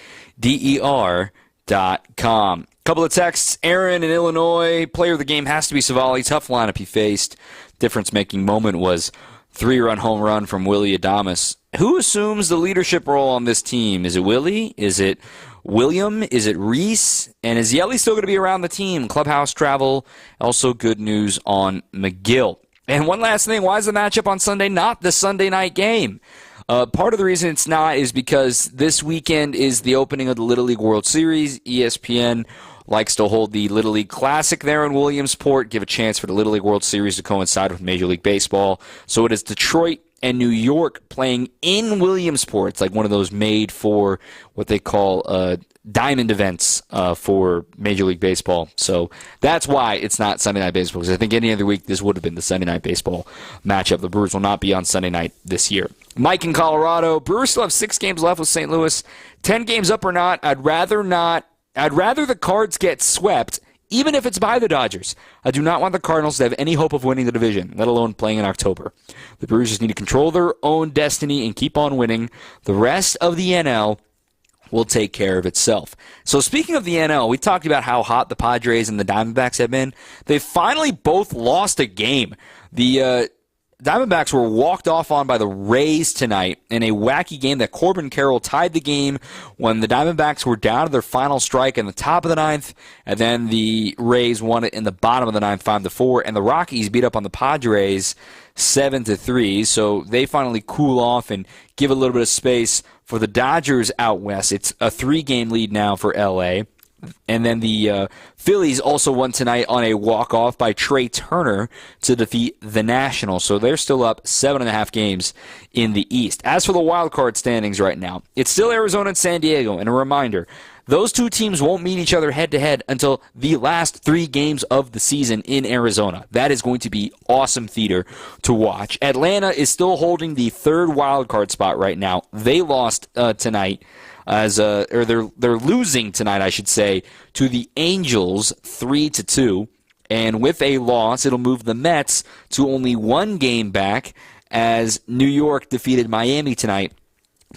Couple of texts. Aaron in Illinois, player of the game has to be Savali. Tough lineup he faced. Difference-making moment was 3-run home run from Willie Adames. Who assumes the leadership role on this team? Is it Willie? Is it William? Is it Reese? And is Yelly still going to be around the team? Clubhouse travel. Also good news on McGill. And one last thing, why is the matchup on Sunday not the Sunday night game? Part of the reason it's not is because this weekend is the opening of the Little League World Series. ESPN likes to hold the Little League Classic there in Williamsport, give a chance for the Little League World Series to coincide with Major League Baseball. So it is Detroit and New York playing in Williamsport. It's like one of those made for what they call diamond events for Major League Baseball. So that's why it's not Sunday Night Baseball, because I think any other week this would have been the Sunday Night Baseball matchup. The Brewers will not be on Sunday night this year. Mike in Colorado. Brewers still have 6 games left with St. Louis. 10 games up or not. I'd rather the Cards get swept, even if it's by the Dodgers. I do not want the Cardinals to have any hope of winning the division, let alone playing in October. The Brewers just need to control their own destiny and keep on winning. The rest of the NL will take care of itself. So speaking of the NL, we talked about how hot the Padres and the Diamondbacks have been. They finally both lost a game. The Diamondbacks were walked off on by the Rays tonight in a wacky game that Corbin Carroll tied the game when the Diamondbacks were down to their final strike in the top of the 9th, and then the Rays won it in the bottom of the 9th, 5-4, and the Rockies beat up on the Padres 7-3, so they finally cool off and give a little bit of space for the Dodgers out west. It's a 3-game lead now for LA. And then the Phillies also won tonight on a walk-off by Trey Turner to defeat the Nationals. So they're still up 7.5 games in the East. As for the wild card standings right now, it's still Arizona and San Diego. And a reminder, those two teams won't meet each other head-to-head until the last 3 games of the season in Arizona. That is going to be awesome theater to watch. Atlanta is still holding the 3rd wild card spot right now. They lost tonight. They're losing tonight, I should say, to the Angels 3-2, and with a loss, it'll move the Mets to only 1 game back as New York defeated Miami tonight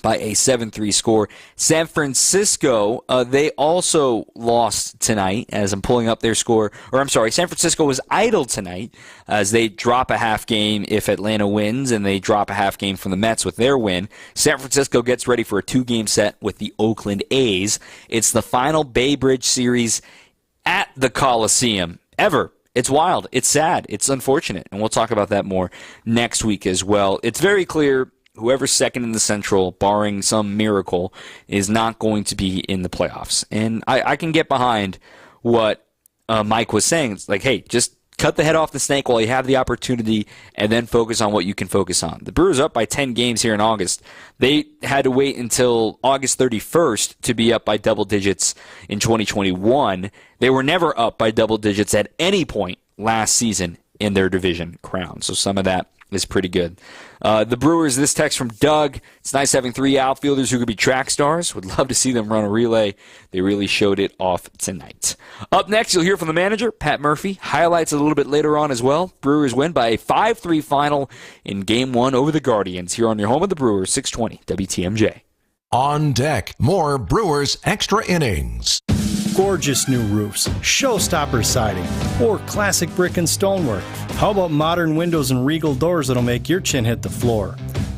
by a 7-3 score. San Francisco, they also lost tonight, as I'm pulling up their score. San Francisco was idle tonight as they drop a half game if Atlanta wins, and they drop a half game from the Mets with their win. San Francisco gets ready for a 2-game set with the Oakland A's. It's the final Bay Bridge series at the Coliseum ever. It's wild. It's sad. It's unfortunate, and we'll talk about that more next week as well. It's very clear whoever's second in the Central, barring some miracle, is not going to be in the playoffs. And I can get behind what Mike was saying. It's like, hey, just cut the head off the snake while you have the opportunity and then focus on what you can focus on. The Brewers are up by 10 games here in August. They had to wait until August 31st to be up by double digits in 2021. They were never up by double digits at any point last season in their division crown. So some of that is pretty good. The Brewers, this text from Doug. It's nice having 3 outfielders who could be track stars. Would love to see them run a relay. They really showed it off tonight. Up next, you'll hear from the manager, Pat Murphy. Highlights a little bit later on as well. Brewers win by a 5-3 final in Game 1 over the Guardians here on your home of the Brewers, 620 WTMJ. On deck, more Brewers Extra Innings. Gorgeous new roofs, showstopper siding, or classic brick and stonework. How about modern windows and regal doors that'll make your chin hit the floor?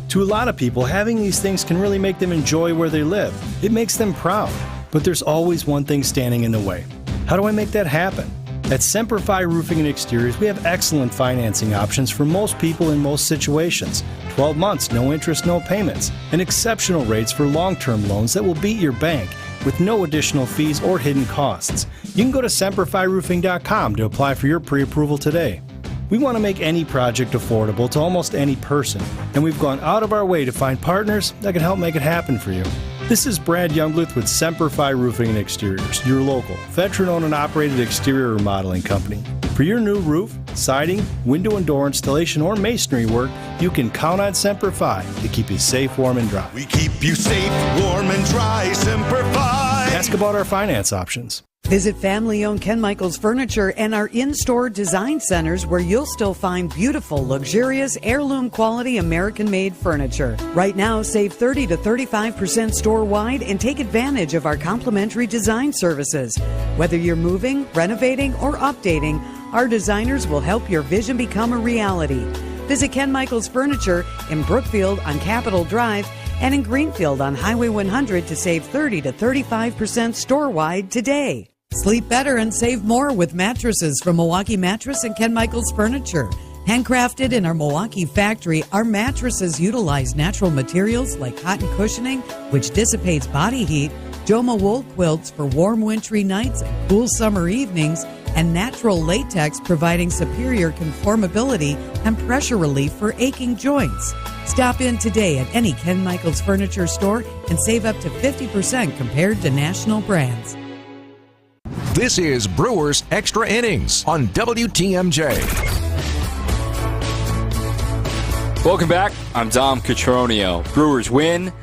To a lot of people, having these things can really make them enjoy where they live. It makes them proud. But there's always one thing standing in the way. How do I make that happen? At Semperfi Roofing and Exteriors, we have excellent financing options for most people in most situations. 12 months, no interest, no payments, and exceptional rates for long-term loans that will beat your bank with no additional fees or hidden costs. You can go to SemperfiRoofing.com to apply for your pre-approval today. We want to make any project affordable to almost any person, and we've gone out of our way to find partners that can help make it happen for you. This is Brad Youngbluth with Semperfi Roofing and Exteriors, your local, veteran-owned and operated exterior remodeling company. For your new roof, siding, window and door installation, or masonry work, you can count on Semperfi to keep you safe, warm, and dry. We keep you safe, warm, and dry, Semperfi. Ask about our finance options. Visit family-owned Ken Michaels Furniture and our in-store design centers where you'll still find beautiful, luxurious, heirloom-quality American-made furniture. Right now, save 30 to 35% store-wide and take advantage of our complimentary design services. Whether you're moving, renovating, or updating, our designers will help your vision become a reality. Visit Ken Michaels Furniture in Brookfield on Capitol Drive and in Greenfield on Highway 100 to save 30 to 35% store-wide today. Sleep better and save more with mattresses from Milwaukee Mattress and Ken Michaels Furniture. Handcrafted in our Milwaukee factory, our mattresses utilize natural materials like cotton cushioning, which dissipates body heat, Joma wool quilts for warm wintry nights and cool summer evenings, and natural latex providing superior conformability and pressure relief for aching joints. Stop in today at any Ken Michaels Furniture store and save up to 50% compared to national brands. This is Brewers Extra Innings on WTMJ. Welcome back. I'm Dom Cotroneo. Brewers win.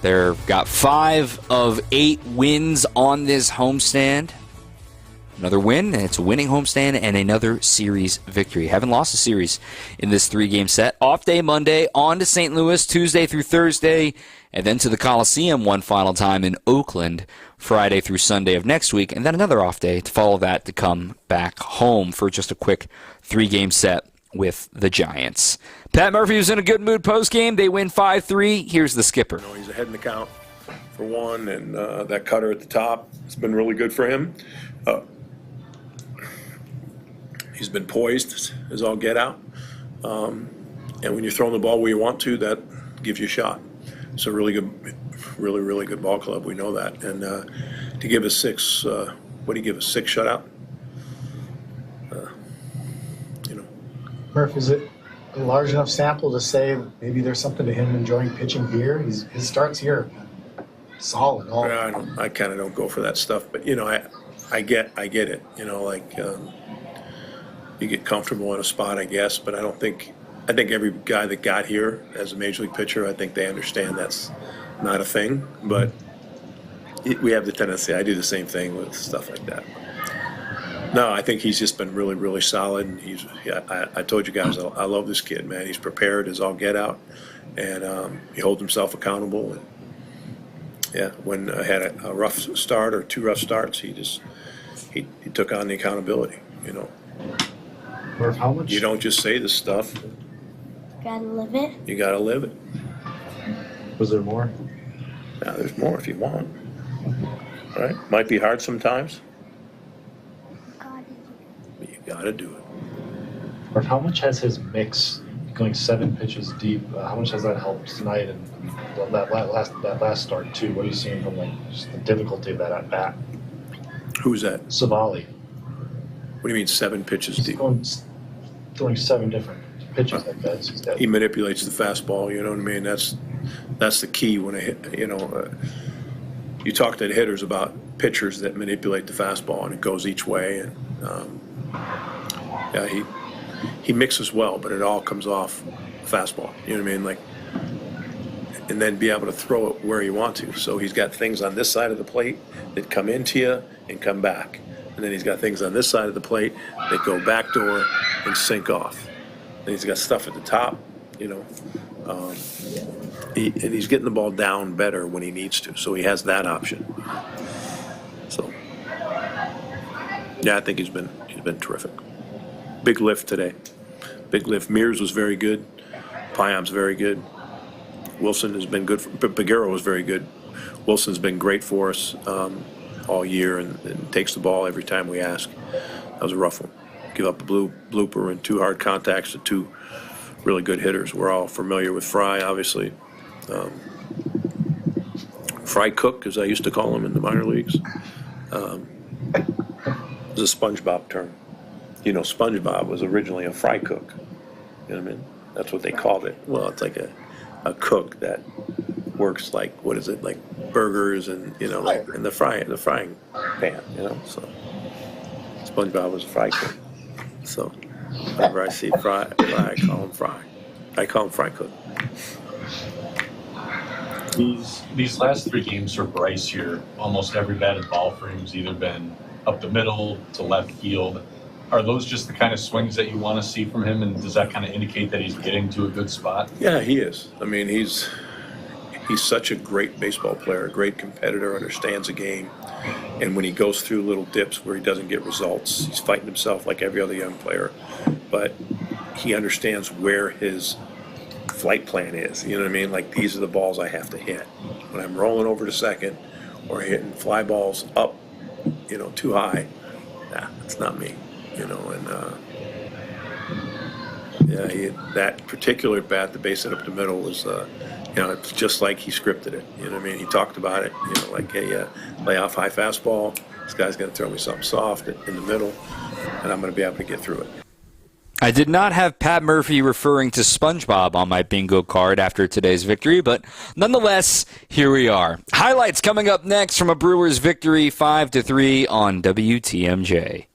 They've got 5 of 8 wins on this homestand. Another win, and it's a winning homestand and another series victory. Haven't lost a series in this 3-game set. Off day Monday, on to St. Louis Tuesday through Thursday, and then to the Coliseum one final time in Oakland Friday through Sunday of next week, and then another off day to follow that to come back home for just a quick 3-game set with the Giants. Pat Murphy was in a good mood post-game. They win 5-3. Here's the skipper. He's ahead in the count for one, and that cutter at the top has been really good for him. He's been poised as all get out. And when you're throwing the ball where you want to, that gives you a shot. It's a really good, really good ball club. We know that. And to give us 6, what do you give us, 6 shutout? Murph, is it a large enough sample to say maybe there's something to him enjoying pitching here? His starts here, solid. I kind of don't go for that stuff, but I get it. You get comfortable in a spot, I guess, but I think every guy that got here as a major league pitcher, I think they understand that's not a thing. But we have the tendency. I do the same thing with stuff like that. No, I think he's just been really solid. And I told you guys, I love this kid, man. He's prepared as all get out, and he holds himself accountable. And when I had a rough start or 2 rough starts, he took on the accountability. Murph, how much? You don't just say this stuff. Gotta live it. You gotta live it. Was there more? Now there's more if you want. All right, might be hard sometimes. You gotta do it. Murph, how much has his mix going 7 pitches deep? How much has that helped tonight and that last start too? What are you seeing from just the difficulty of that at bat? Who's that? Savali. What do you mean 7 pitches deep? Throwing 7 different pitches like that. He manipulates the fastball. You know what I mean? That's the key when I hit. You talk to the hitters about pitchers that manipulate the fastball and it goes each way. And he mixes well, but it all comes off fastball. You know what I mean? And then be able to throw it where you want to. So he's got things on this side of the plate that come into you and come back. And then he's got things on this side of the plate that go backdoor and sink off. And he's got stuff at the top, and he's getting the ball down better when he needs to. So he has that option. So, yeah, I think he's been terrific. Big lift today. Big lift. Mears was very good. Payam's very good. Wilson has been good. Peguero was very good. Wilson's been great for us all year and takes the ball every time we ask. That was a rough one. Give up a blooper and 2 hard contacts to 2 really good hitters. We're all familiar with Fry, obviously. Fry Cook, as I used to call him in the minor leagues, is a SpongeBob term. SpongeBob was originally a fry cook. You know what I mean? That's what they called it. Well, it's like a cook that works like burgers and like in the frying pan. So SpongeBob was a fry cook. So whenever I see fry, I call him Fry. I call him Fry Cook. These last 3 games for Bryce here, almost every batted ball for him has either been up the middle to left field. Are those just the kind of swings that you want to see from him, and does that kind of indicate that he's getting to a good spot? Yeah, he is. I mean, he's such a great baseball player, a great competitor, understands the game. And when he goes through little dips where he doesn't get results, he's fighting himself like every other young player. But he understands where his flight plan is. You know what I mean? Like, these are the balls I have to hit. When I'm rolling over to second or hitting fly balls up, too high, it's not me. That particular bat, the base hit up the middle, was, it's just like he scripted it. You know what I mean? He talked about it, like, hey, lay off high fastball. This guy's going to throw me something soft in the middle, and I'm going to be able to get through it. I did not have Pat Murphy referring to SpongeBob on my bingo card after today's victory, but nonetheless, here we are. Highlights coming up next from a Brewers victory 5-3 on WTMJ.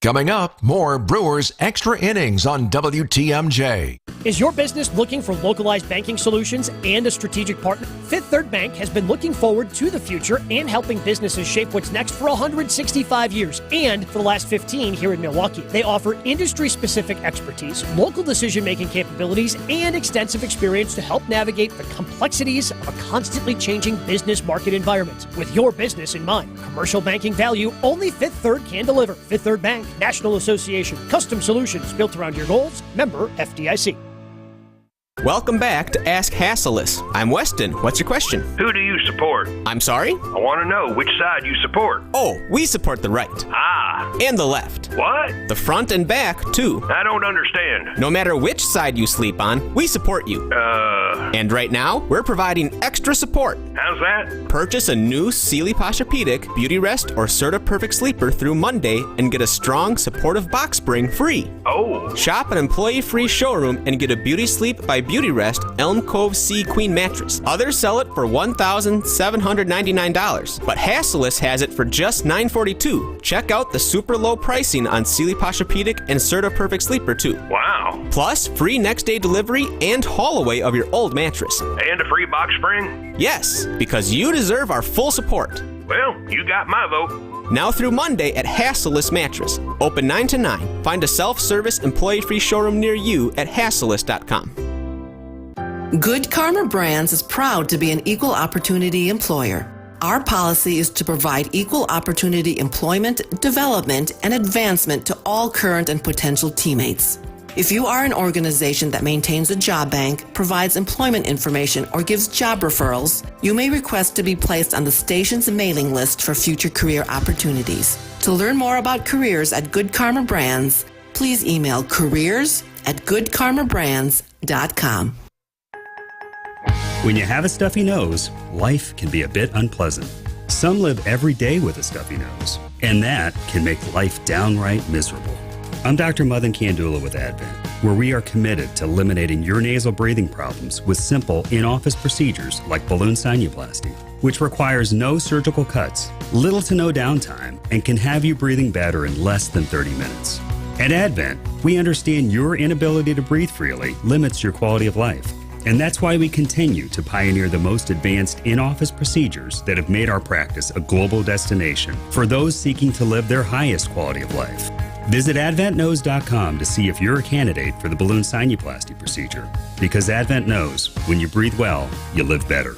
Coming up, more Brewers Extra Innings on WTMJ. Is your business looking for localized banking solutions and a strategic partner? Fifth Third Bank has been looking forward to the future and helping businesses shape what's next for 165 years. And for the last 15 here in Milwaukee. They offer industry-specific expertise, local decision-making capabilities, and extensive experience to help navigate the complexities of a constantly changing business market environment. With your business in mind, commercial banking value only Fifth Third can deliver. Fifth Third Bank, National Association, custom solutions built around your goals, member FDIC. Welcome back to Ask Hasselus. I'm Weston. What's your question? Who do you support? I'm sorry? I want to know which side you support. Oh, we support the right. Ah. And the left. What? The front and back, too. I don't understand. No matter which side you sleep on, we support you. And right now, we're providing extra support. How's that? Purchase a new Sealy Posturepedic, Beauty Rest, or Serta Perfect Sleeper through Monday and get a strong, supportive box spring free. Oh. Shop an employee-free showroom and get a Beauty Sleep by Beauty Rest Elm Cove Sea Queen mattress. Others sell it for $1,799, but Hasselus has it for just $942. Check out the super low pricing on Sealy Posturepedic and Serta Perfect Sleeper too. Wow. Plus, free next day delivery and haul away of your old mattress. And a free box spring? Yes, because you deserve our full support. Well, you got my vote. Now through Monday at Hasselus Mattress. Open 9 to 9. Find a self-service employee-free showroom near you at hasselus.com. Good Karma Brands is proud to be an equal opportunity employer. Our policy is to provide equal opportunity employment, development, and advancement to all current and potential teammates. If you are an organization that maintains a job bank, provides employment information, or gives job referrals, you may request to be placed on the station's mailing list for future career opportunities. To learn more about careers at Good Karma Brands, please email careers@goodkarmabrands.com. When you have a stuffy nose, life can be a bit unpleasant. Some live every day with a stuffy nose, and that can make life downright miserable. I'm Dr. Madan Kandula with Advent, where we are committed to eliminating your nasal breathing problems with simple in-office procedures like balloon sinuplasty, which requires no surgical cuts, little to no downtime, and can have you breathing better in less than 30 minutes. At Advent, we understand your inability to breathe freely limits your quality of life. And that's why we continue to pioneer the most advanced in-office procedures that have made our practice a global destination for those seeking to live their highest quality of life. Visit AdventKnows.com to see if you're a candidate for the balloon sinuplasty procedure. Because Advent knows when you breathe well, you live better.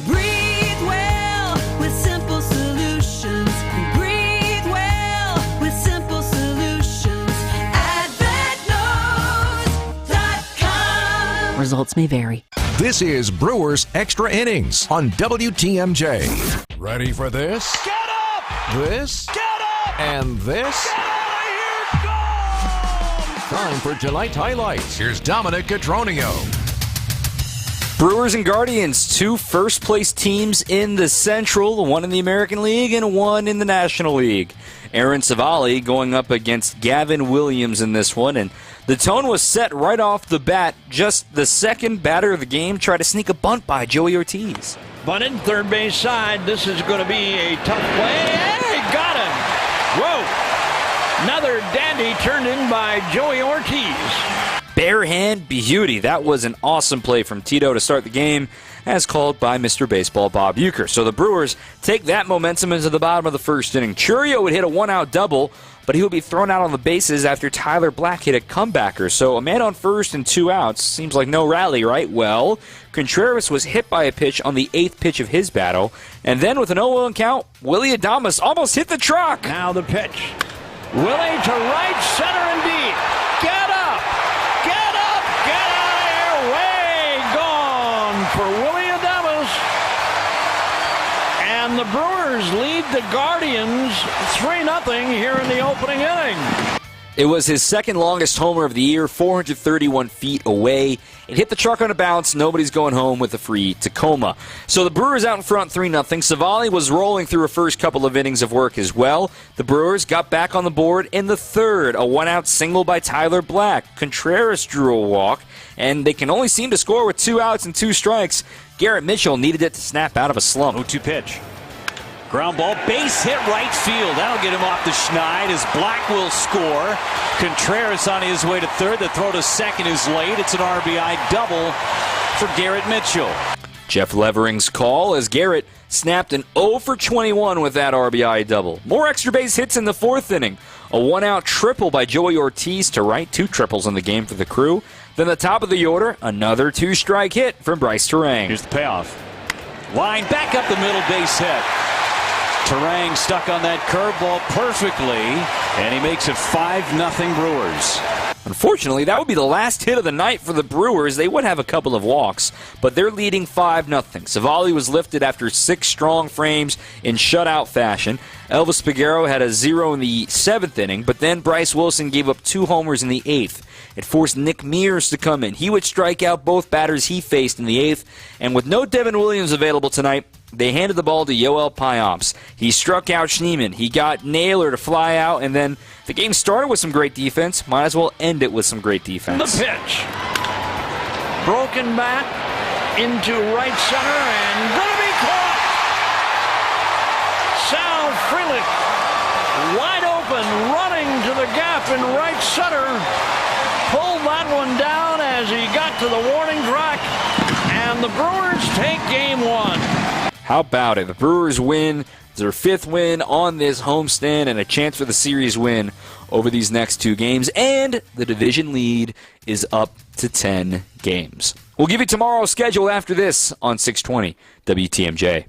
Breathe well with simple solutions. Breathe well with simple solutions. AdventKnows.com. Results may vary. This is Brewers Extra Innings on WTMJ. Ready for this? Get up! This? Get up! And this? Get out of here! Go! Time for tonight's highlights. Here's Dominic Catronio. Brewers and Guardians, two first-place teams in the Central, one in the American League and one in the National League. Aaron Savali going up against Gavin Williams in this one, and the tone was set right off the bat. Just the second batter of the game tried to sneak a bunt by Joey Ortiz. Bunted, third base side. This is going to be a tough play. Hey, got him! Whoa! Another dandy turned in by Joey Ortiz. Barehand beauty. That was an awesome play from Tito to start the game, as called by Mr. Baseball Bob Uecker. So the Brewers take that momentum into the bottom of the first inning. Churio would hit a one-out double, but he would be thrown out on the bases after Tyler Black hit a comebacker. So a man on first and 2 outs. Seems like no rally, right? Well, Contreras was hit by a pitch on the 8th pitch of his battle. And then with an 0-1 count, Willie Adames almost hit the truck. Now the pitch. Willie to right, center and deep. Get up! Get up! Get out of here! Way gone for Willie Adames. And the Brewers lead the Guardians 3-0 here in the opening inning. It was his second longest homer of the year, 431 feet away. It hit the truck on a bounce. Nobody's going home with a free Tacoma. So the Brewers out in front 3-0. Savali was rolling through a first couple of innings of work as well. The Brewers got back on the board in the third. A one-out single by Tyler Black. Contreras drew a walk, and they can only seem to score with 2 outs and 2 strikes. Garrett Mitchell needed it to snap out of a slump. 0-2 pitch. Ground ball, base hit right field. That'll get him off the schneid as Black will score. Contreras on his way to third. The throw to second is late. It's an RBI double for Garrett Mitchell. Jeff Levering's call as Garrett snapped an 0 for 21 with that RBI double. More extra base hits in the 4th inning. A 1-out triple by Joey Ortiz to right. 2 triples in the game for the Crew. Then the top of the order, another 2-strike hit from Bryce Terang. Here's the payoff. Line back up the middle, base hit. Terang stuck on that curveball perfectly, and he makes it 5-0 Brewers. Unfortunately, that would be the last hit of the night for the Brewers. They would have a couple of walks, but they're leading 5-0. Savali was lifted after 6 strong frames in shutout fashion. Elvis Peguero had a 0 in the 7th inning, but then Bryce Wilson gave up 2 homers in the 8th. It forced Nick Mears to come in. He would strike out both batters he faced in the 8th, and with no Devin Williams available tonight, they handed the ball to Yoel Payamps. He struck out Schneemann. He got Naylor to fly out, and then the game started with some great defense. Might as well end it with some great defense. The pitch. Broken bat into right center and going to be caught. Sal Frelick wide open, running to the gap in right center. Pulled that one down as he got to the warning track, and the Brewers take game 1. How about it? The Brewers win their 5th win on this homestand and a chance for the series win over these next 2 games. And the division lead is up to 10 games. We'll give you tomorrow's schedule after this on 620 WTMJ.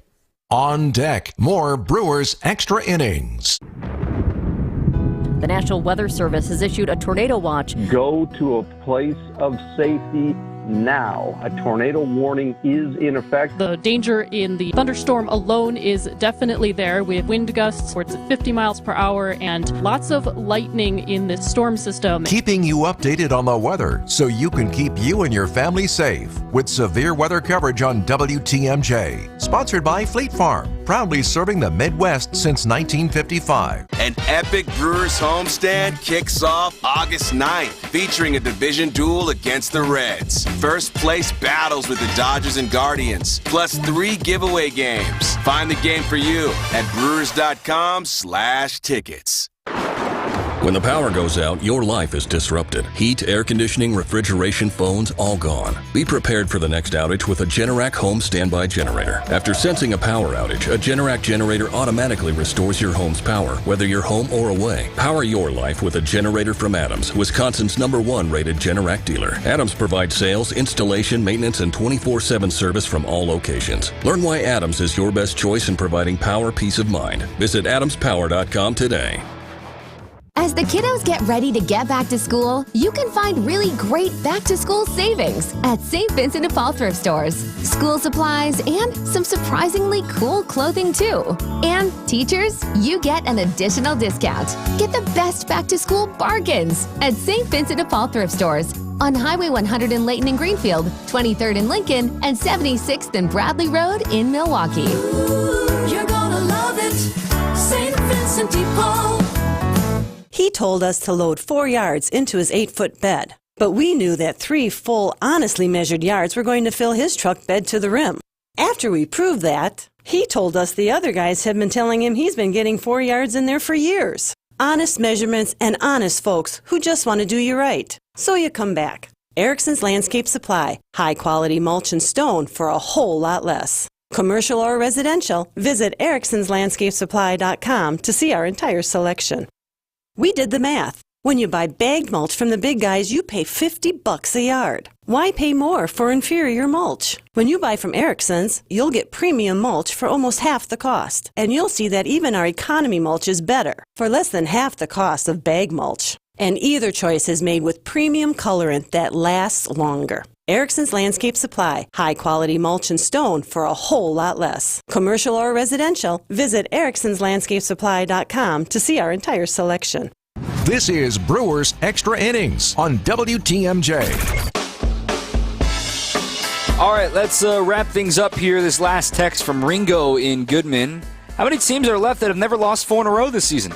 On deck, more Brewers Extra Innings. The National Weather Service has issued a tornado watch. Go to a place of safety now. A tornado warning is in effect. The danger in the thunderstorm alone is definitely there. We have wind gusts where it's at 50 miles per hour and lots of lightning in this storm system. Keeping you updated on the weather so you can keep you and your family safe with severe weather coverage on WTMJ. Sponsored by Fleet Farm, proudly serving the Midwest since 1955. An epic Brewers homestand kicks off August 9th, featuring a division duel against the Reds. First place battles with the Dodgers and Guardians, plus 3 giveaway games. Find the game for you at brewers.com/tickets. When the power goes out, your life is disrupted. Heat, air conditioning, refrigeration, phones, all gone. Be prepared for the next outage with a Generac home standby generator. After sensing a power outage, a Generac generator automatically restores your home's power, whether you're home or away. Power your life with a generator from Adams, Wisconsin's #1 rated Generac dealer. Adams provides sales, installation, maintenance, and 24/7 service from all locations. Learn why Adams is your best choice in providing power peace of mind. Visit adamspower.com today. As the kiddos get ready to get back to school, you can find really great back-to-school savings at St. Vincent de Paul thrift stores. School supplies and some surprisingly cool clothing too. And teachers, you get an additional discount. Get the best back-to-school bargains at St. Vincent de Paul thrift stores on Highway 100 in Layton and Greenfield, 23rd in Lincoln, and 76th and Bradley Road in Milwaukee. Ooh, you're gonna love it, St. Vincent de Paul. He told us to load 4 yards into his 8-foot bed, but we knew that 3 full, honestly measured yards were going to fill his truck bed to the rim. After we proved that, he told us the other guys have been telling him he's been getting 4 yards in there for years. Honest measurements and honest folks who just want to do you right. So you come back. Erickson's Landscape Supply, high-quality mulch and stone for a whole lot less. Commercial or residential, visit ericksonslandscapesupply.com to see our entire selection. We did the math. When you buy bagged mulch from the big guys, you pay $50 a yard. Why pay more for inferior mulch? When you buy from Erickson's, you'll get premium mulch for almost half the cost. And you'll see that even our economy mulch is better, for less than half the cost of bag mulch. And either choice is made with premium colorant that lasts longer. Erickson's Landscape Supply, high-quality mulch and stone for a whole lot less. Commercial or residential, visit ericksonslandscapesupply.com to see our entire selection. This is Brewers Extra Innings on WTMJ. All right, let's wrap things up here. This last text from Ringo in Goodman. How many teams are left that have never lost 4 in a row this season?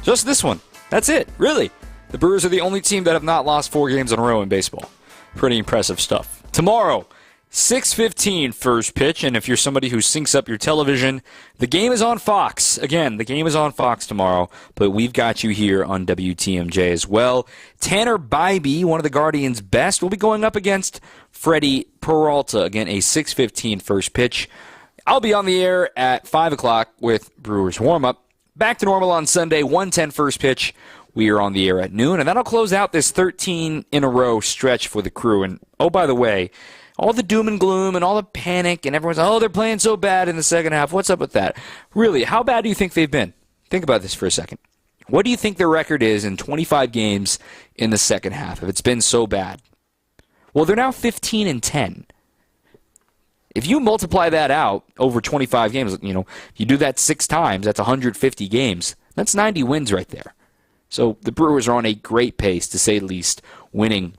Just this one. That's it, really. The Brewers are the only team that have not lost 4 games in a row in baseball. Pretty impressive stuff. Tomorrow, 6:15 first pitch, and if you're somebody who syncs up your television, the game is on Fox. Again, the game is on Fox tomorrow, but we've got you here on WTMJ as well. Tanner Bybee, one of the Guardians' best, will be going up against Freddie Peralta. Again, a 6:15 first pitch. I'll be on the air at 5 o'clock with Brewers warm-up. Back to normal on Sunday, 1:10 first pitch. We are on the air at noon, and that'll close out this 13-in-a-row stretch for the crew. And, oh, by the way, all the doom and gloom and all the panic and everyone's, oh, they're playing so bad in the second half. What's up with that? Really, how bad do you think they've been? Think about this for a second. What do you think their record is in 25 games in the second half if it's been so bad? Well, they're now 15-10. If you multiply that out over 25 games, if you do that 6 times, that's 150 games. That's 90 wins right there. So the Brewers are on a great pace, to say the least, winning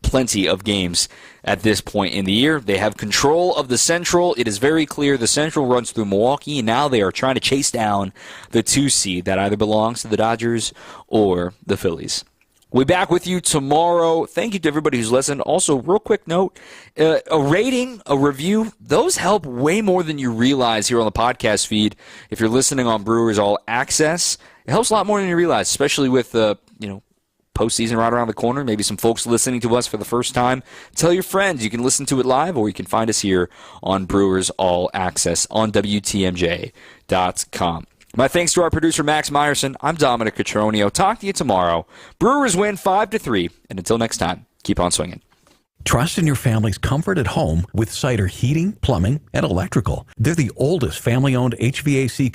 plenty of games at this point in the year. They have control of the Central. It is very clear the Central runs through Milwaukee, and now they are trying to chase down the 2 seed that either belongs to the Dodgers or the Phillies. We'll be back with you tomorrow. Thank you to everybody who's listened. Also, real quick note, a rating, a review, those help way more than you realize here on the podcast feed. If you're listening on Brewers All Access, it helps a lot more than you realize, especially with, postseason right around the corner. Maybe some folks listening to us for the first time. Tell your friends. You can listen to it live, or you can find us here on Brewers All Access on WTMJ.com. My thanks to our producer, Max Meyerson. I'm Dominic Cotroneo. Talk to you tomorrow. Brewers win 5-3. And until next time, keep on swinging. Trust in your family's comfort at home with Cider Heating, Plumbing, and Electrical. They're the oldest family-owned HVAC company